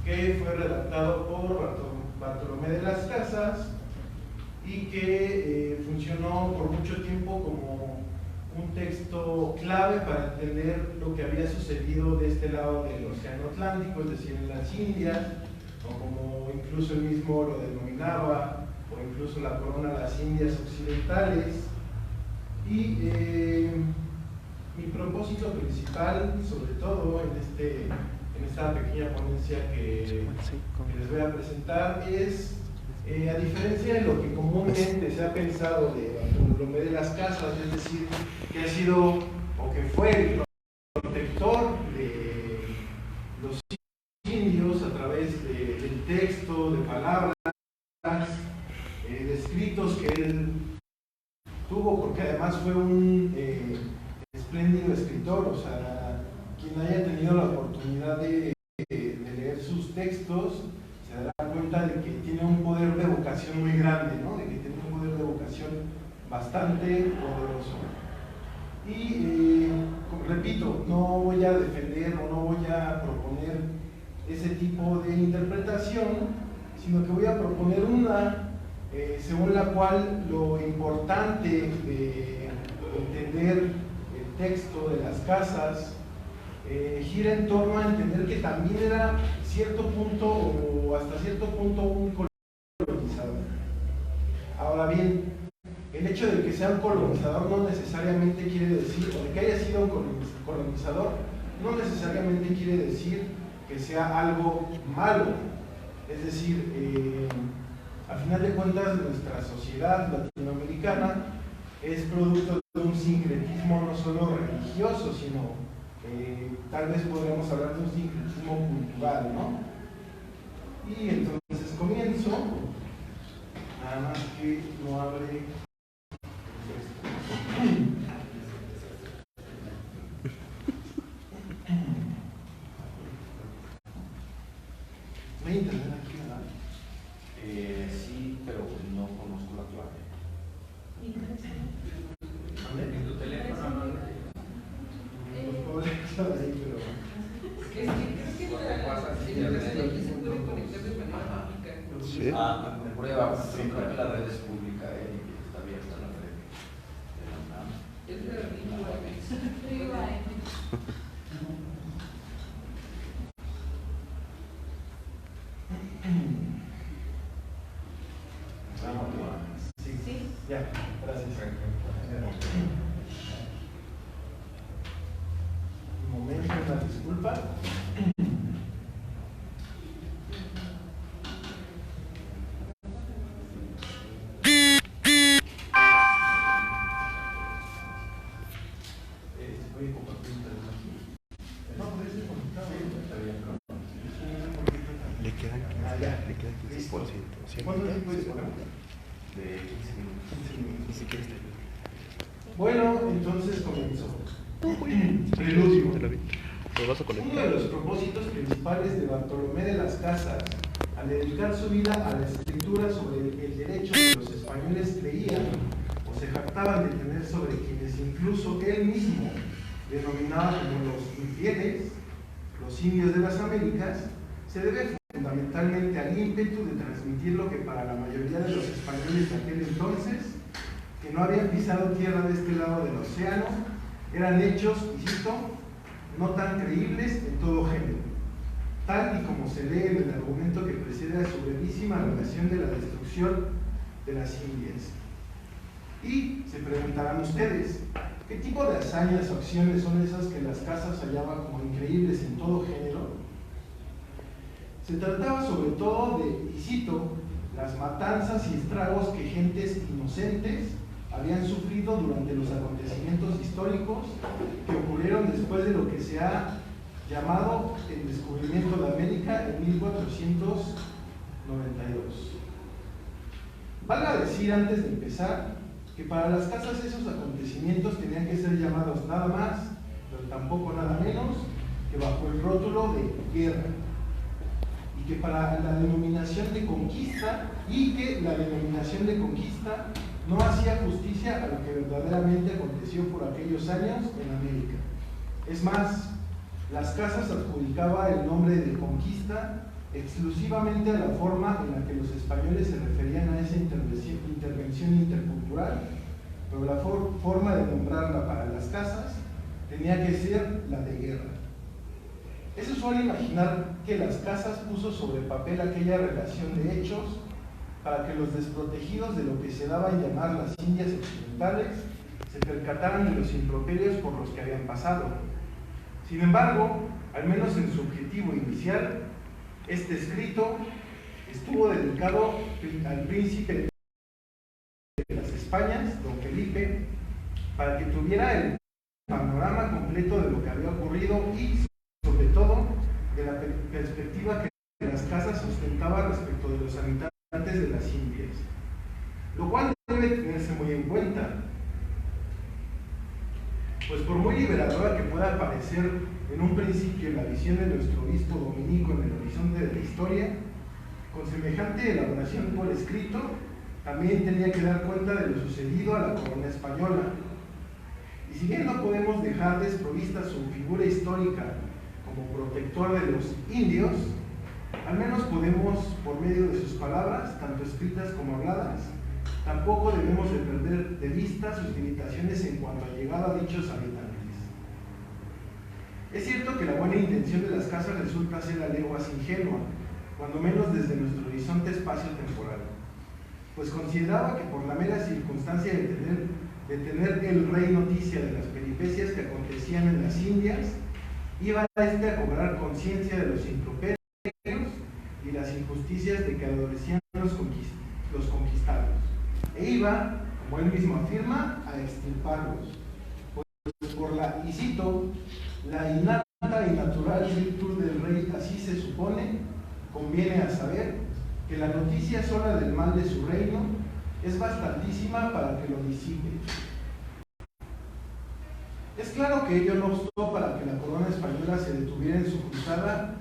que fue redactado por Bartolomé de las Casas y que funcionó por mucho tiempo como un texto clave para entender lo que había sucedido de este lado del Océano Atlántico, es decir, en las Indias, o como incluso él mismo lo denominaba, o incluso la corona de las Indias occidentales. Y mi propósito principal, sobre todo en esta pequeña ponencia que les voy a presentar, es, a diferencia de lo que comúnmente se ha pensado de Bartolomé de las Casas, es decir, que ha sido o que fue el protector de los indios a través del texto, de palabras, de escritos que él tuvo, porque además fue un espléndido monitor, o sea, quien haya tenido la oportunidad de leer sus textos se dará cuenta de que tiene un poder de evocación muy grande, ¿no? De que tiene un poder de evocación bastante poderoso. Y repito, no voy a defender o no voy a proponer ese tipo de interpretación, sino que voy a proponer una según la cual lo importante de entender el texto de las casas gira en torno a entender que también era cierto punto o hasta cierto punto un colonizador. Ahora bien, el hecho de que sea un colonizador no necesariamente quiere decir, o de que haya sido un colonizador, no necesariamente quiere decir que sea algo malo. Es decir, a final de cuentas nuestra sociedad latinoamericana es producto de un sincretismo no solo religioso, sino tal vez podríamos hablar de un sincretismo cultural, ¿no? Y entonces comienzo, nada más que no abre. ¿Me internet aquí, verdad? Sí, pero no conozco la clave. En tu teléfono, ¿no? Pues puedo leerla de ahí, pero... Sí. Ah, prueba, sí, creo que la red es pública, y está abierta la red de la UNAM. Sí, ya, gracias. Un momento, una disculpa. Voy a compartir internet aquí. No, pero es conectado. Le quedan Le 15%. ¿Cuánto tiempo disponemos? De 15 minutos. 15 minutos. Ni siquiera está. Bueno, entonces comenzó. Preludio. ¿Lo vas a Uno de conectar? los propósitos principales de Bartolomé de las Casas, al dedicar su vida a la escritura sobre el derecho que los españoles creían o se jactaban de tener sobre quienes incluso él mismo denominaba como los infieles, los indios de las Américas, se debe fundamentalmente al ímpetu de transmitir lo que para la mayoría de los españoles de aquel entonces, que no habían pisado tierra de este lado del océano, eran hechos, y cito, no tan creíbles en todo género, tal y como se lee en el argumento que precede a su brevísima relación de la destrucción de las Indias. Y se preguntarán ustedes, ¿qué tipo de hazañas o acciones son esas que las Casas hallaban como increíbles en todo género? Se trataba sobre todo de, y cito, las matanzas y estragos que gentes inocentes habían sufrido durante los acontecimientos históricos que ocurrieron después de lo que se ha llamado el descubrimiento de América en 1492. Valga decir antes de empezar que para las Casas esos acontecimientos tenían que ser llamados nada más, pero tampoco nada menos, que bajo el rótulo de guerra, y que para la denominación de conquista, no hacía justicia a lo que verdaderamente aconteció por aquellos años en América. Es más, las Casas adjudicaba el nombre de conquista exclusivamente a la forma en la que los españoles se referían a esa intervención intercultural, pero la forma de nombrarla para las Casas tenía que ser la de guerra. Es usual imaginar que las Casas puso sobre papel aquella relación de hechos para que los desprotegidos de lo que se daba a llamar las Indias occidentales se percataran de los improperios por los que habían pasado. Sin embargo, al menos en su objetivo inicial, este escrito estuvo dedicado al príncipe de las Españas, don Felipe, para que tuviera el panorama completo de lo que había ocurrido y, sobre todo, de la perspectiva que las Casas ostentaban respecto de los habitantes de las Indias, lo cual debe tenerse muy en cuenta, pues por muy liberadora que pueda parecer en un principio la visión de nuestro obispo dominico en el horizonte de la historia, con semejante elaboración por escrito, también tenía que dar cuenta de lo sucedido a la corona española. Y si bien no podemos dejar desprovista su figura histórica como protector de los indios, al menos podemos, por medio de sus palabras, tanto escritas como habladas, tampoco debemos de perder de vista sus limitaciones en cuanto a llegada a dichos habitantes. Es cierto que la buena intención de las casas resulta ser a leguas ingenua, cuando menos desde nuestro horizonte espacio-temporal, pues consideraba que por la mera circunstancia de tener el rey noticia de las peripecias que acontecían en las Indias, iba este a cobrar conciencia de los improperios y las injusticias de que adolecían los conquistados, e iba, como él mismo afirma, a extirparlos, pues por la, y cito, la innata y natural virtud del rey, así se supone, conviene a saber que la noticia sola del mal de su reino es bastantísima para que lo disipe. Es claro que ello no obstó para que la corona española se detuviera en su cruzada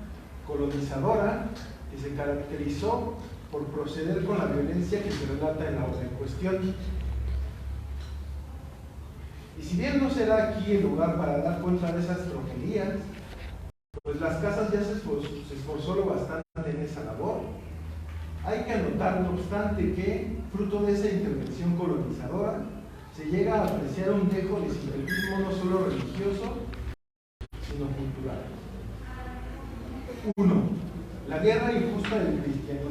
colonizadora, que se caracterizó por proceder con la violencia que se relata en la obra en cuestión. Y si bien no será aquí el lugar para dar cuenta de esas tropelías, pues las casas ya se esforzó lo bastante en esa labor, hay que anotar, no obstante, que, fruto de esa intervención colonizadora, se llega a apreciar un dejo de sincretismo no solo religioso, sino cultural. 1. La guerra injusta del cristianismo.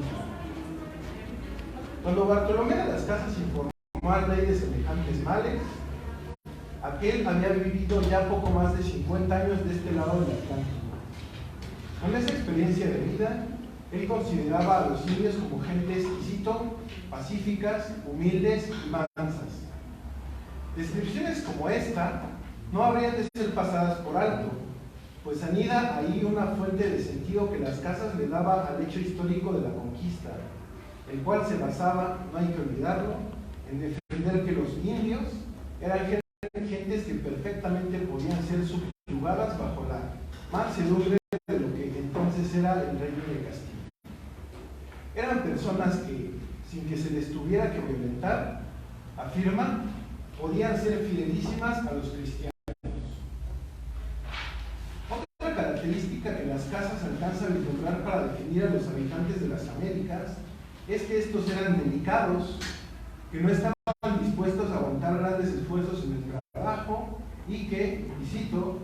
Cuando Bartolomé de las Casas informó al rey de semejantes males, aquel había vivido ya poco más de 50 años de este lado del Atlántico. Con esa experiencia de vida, él consideraba a los indios como gentes, y cito, pacíficas, humildes y mansas. Descripciones como esta no habrían de ser pasadas por alto, pues anida ahí una fuente de sentido que las casas le daba al hecho histórico de la conquista, el cual se basaba, no hay que olvidarlo, en defender que los indios eran gentes que perfectamente podían ser subyugadas bajo la mansedumbre de lo que entonces era el reino de Castilla. Eran personas que, sin que se les tuviera que violentar, afirman, podían ser fidelísimas a los cristianos. Otra característica que las casas alcanzan a vislumbrar para definir a los habitantes de las Américas es que estos eran delicados, que no estaban dispuestos a aguantar grandes esfuerzos en el trabajo y que, y cito,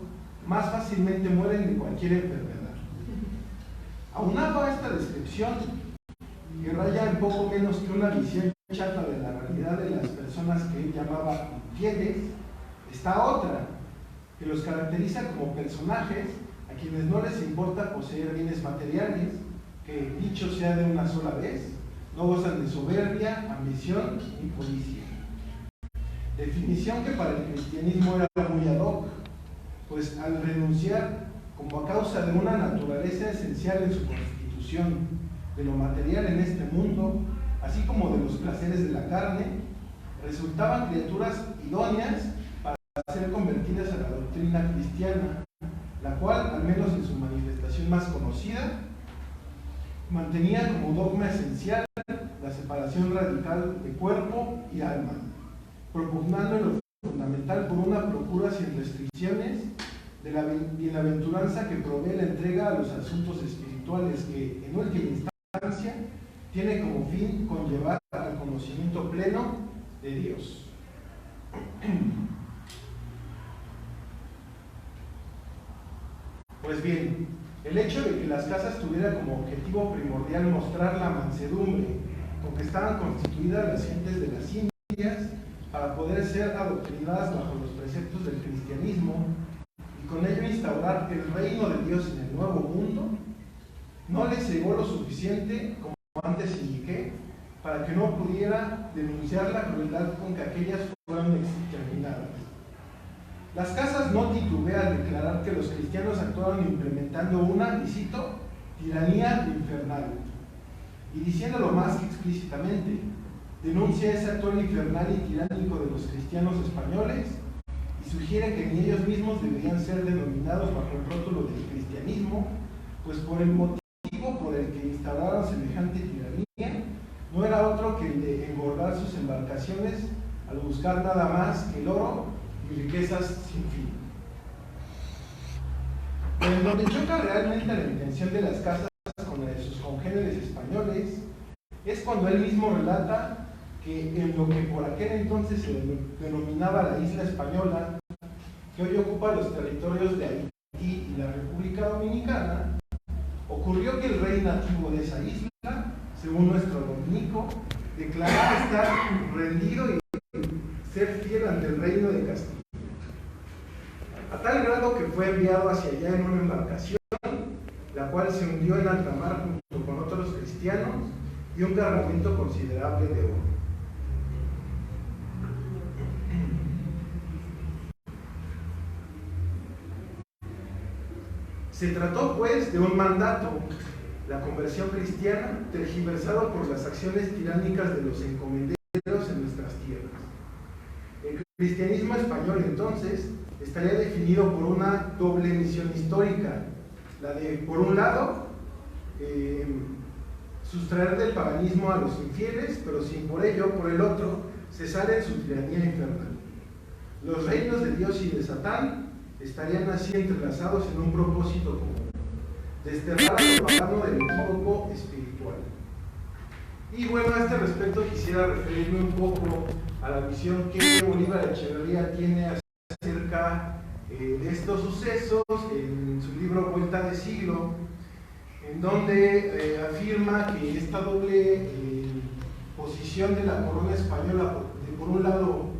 más fácilmente mueren de cualquier enfermedad. Aunado a esta descripción, que raya en poco menos que una visión chata de la realidad de las personas que él llamaba infieles, está otra, que los caracteriza como personajes a quienes no les importa poseer bienes materiales, que, dicho sea de una sola vez, no gozan de soberbia, ambición y codicia. Definición que para el cristianismo era muy ad hoc, pues al renunciar, como a causa de una naturaleza esencial en su constitución, de lo material en este mundo, así como de los placeres de la carne, resultaban criaturas idóneas para ser convertidas a la doctrina cristiana, la cual, al menos en su manifestación más conocida, mantenía como dogma esencial la separación radical de cuerpo y alma, propugnando en lo fundamental por una procura sin restricciones de la bienaventuranza que provee la entrega a los asuntos espirituales que, en última instancia, tiene como fin conllevar al conocimiento pleno de Dios. Pues bien, el hecho de que las casas tuvieran como objetivo primordial mostrar la mansedumbre con que estaban constituidas las gentes de las Indias para poder ser adoctrinadas bajo los preceptos del cristianismo y con ello instaurar el reino de Dios en el nuevo mundo, no les llegó lo suficiente, como antes indiqué, para que no pudiera denunciar la crueldad con que aquellas fueron exterminadas. Las casas no titubean al declarar que los cristianos actuaron implementando una, y cito, tiranía infernal. Y diciéndolo más que explícitamente, denuncia ese actual infernal y tiránico de los cristianos españoles, y y sugiere que ni ellos mismos deberían ser denominados bajo el rótulo del cristianismo, pues por el motivo por el que instauraron semejante tiranía no era otro que el de engordar sus embarcaciones al buscar nada más que el oro y riquezas sin fin. Pero en donde choca realmente la intención de las casas con la de sus congéneres españoles es cuando él mismo relata que en lo que por aquel entonces se denominaba la isla española, que hoy ocupa los territorios de Haití y la República Dominicana, ocurrió que el rey nativo de esa isla, según nuestro dominico, declaraba estar rendido y ser fiel ante el reino de Castilla, a tal grado que fue enviado hacia allá en una embarcación, la cual se hundió en alta mar junto con otros cristianos y un cargamento considerable de oro. Se trató pues de un mandato, la conversión cristiana, tergiversado por las acciones tiránicas de los encomenderos en nuestras tierras. El cristianismo español entonces estaría definido por una doble misión histórica, la de, por un lado, sustraer del paganismo a los infieles, pero sin por ello, por el otro, cesar en su tiranía infernal. Los reinos de Dios y de Satán estarían así entrelazados en un propósito común: desterrar al pagano del equívoco espiritual. Y bueno, a este respecto quisiera referirme un poco a la visión que Bolívar Echeverría tiene acerca de estos sucesos en su libro Vuelta de Siglo, en donde afirma que esta doble posición de la corona española, por un lado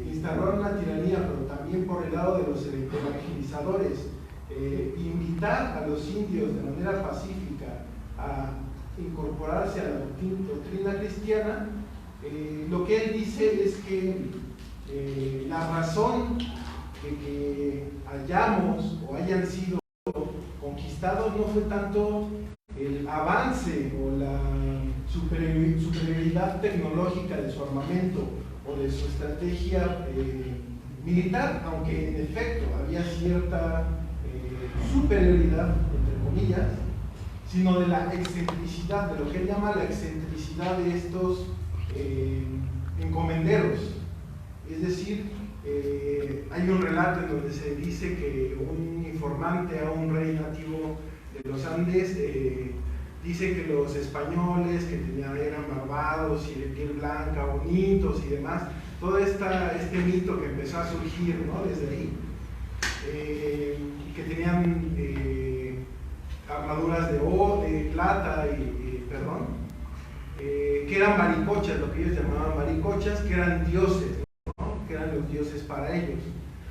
instaurar una tiranía, pero también por el lado de los evangelizadores, invitar a los indios de manera pacífica a incorporarse a la doctrina cristiana, lo que él dice es que la razón de que hayamos o hayan sido conquistados no fue tanto el avance o la superioridad tecnológica de su armamento o de su estrategia militar, aunque en efecto había cierta superioridad, entre comillas, sino de la excentricidad, de lo que él llama la excentricidad de estos encomenderos. Es decir, hay un relato en donde se dice que un informante a un rey nativo de los Andes dice que los españoles que eran malvados y de piel blanca, bonitos y demás, todo este mito que empezó a surgir, ¿no?, desde ahí, que tenían armaduras de plata que eran maricochas, lo que ellos llamaban maricochas, que eran dioses, ¿no?, que eran los dioses para ellos,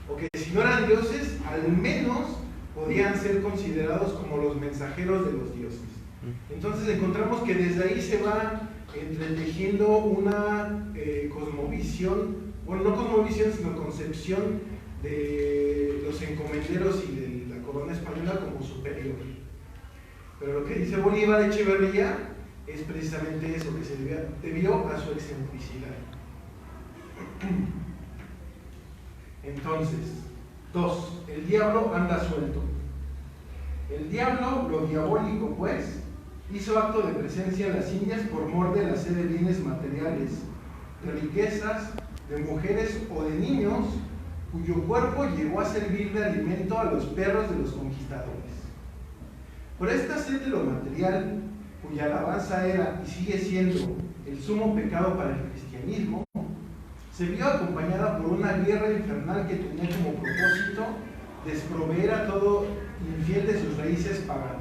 o que si no eran dioses, al menos podían ser considerados como los mensajeros de los dioses. Entonces encontramos que desde ahí se va entretejiendo una cosmovisión, bueno, no cosmovisión, sino concepción de los encomenderos y de la corona española como superior. Pero lo que dice Bolívar Echeverría es precisamente eso, que se debió a su excentricidad. Entonces, 2. El diablo anda suelto. El diablo, lo diabólico pues, hizo acto de presencia en las Indias por mor de la sed de bienes materiales, de riquezas, de mujeres o de niños, cuyo cuerpo llegó a servir de alimento a los perros de los conquistadores. Por esta sed de lo material, cuya alabanza era y sigue siendo el sumo pecado para el cristianismo, se vio acompañada por una guerra infernal que tenía como propósito desproveer a todo infiel de sus raíces paganas.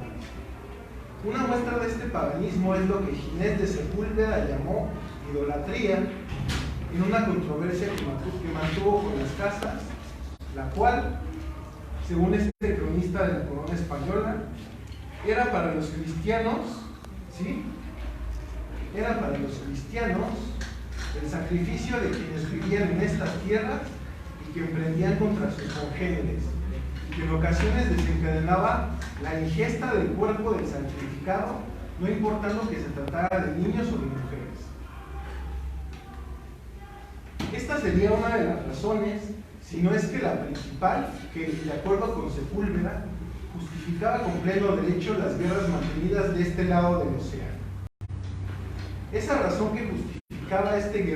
Una muestra de este paganismo es lo que Ginés de Sepúlveda llamó idolatría en una controversia que mantuvo con las casas, la cual, según este cronista de la corona española, era para los cristianos, ¿sí?, era para los cristianos el sacrificio de quienes vivían en estas tierras y que emprendían contra sus congéneres, y que en ocasiones desencadenaba la ingesta del cuerpo del santificado, no importando que se tratara de niños o de mujeres. Esta sería una de las razones, si no es que la principal, que de acuerdo con Sepúlveda, justificaba con pleno derecho las guerras mantenidas de este lado del océano. Esa razón que justificaba este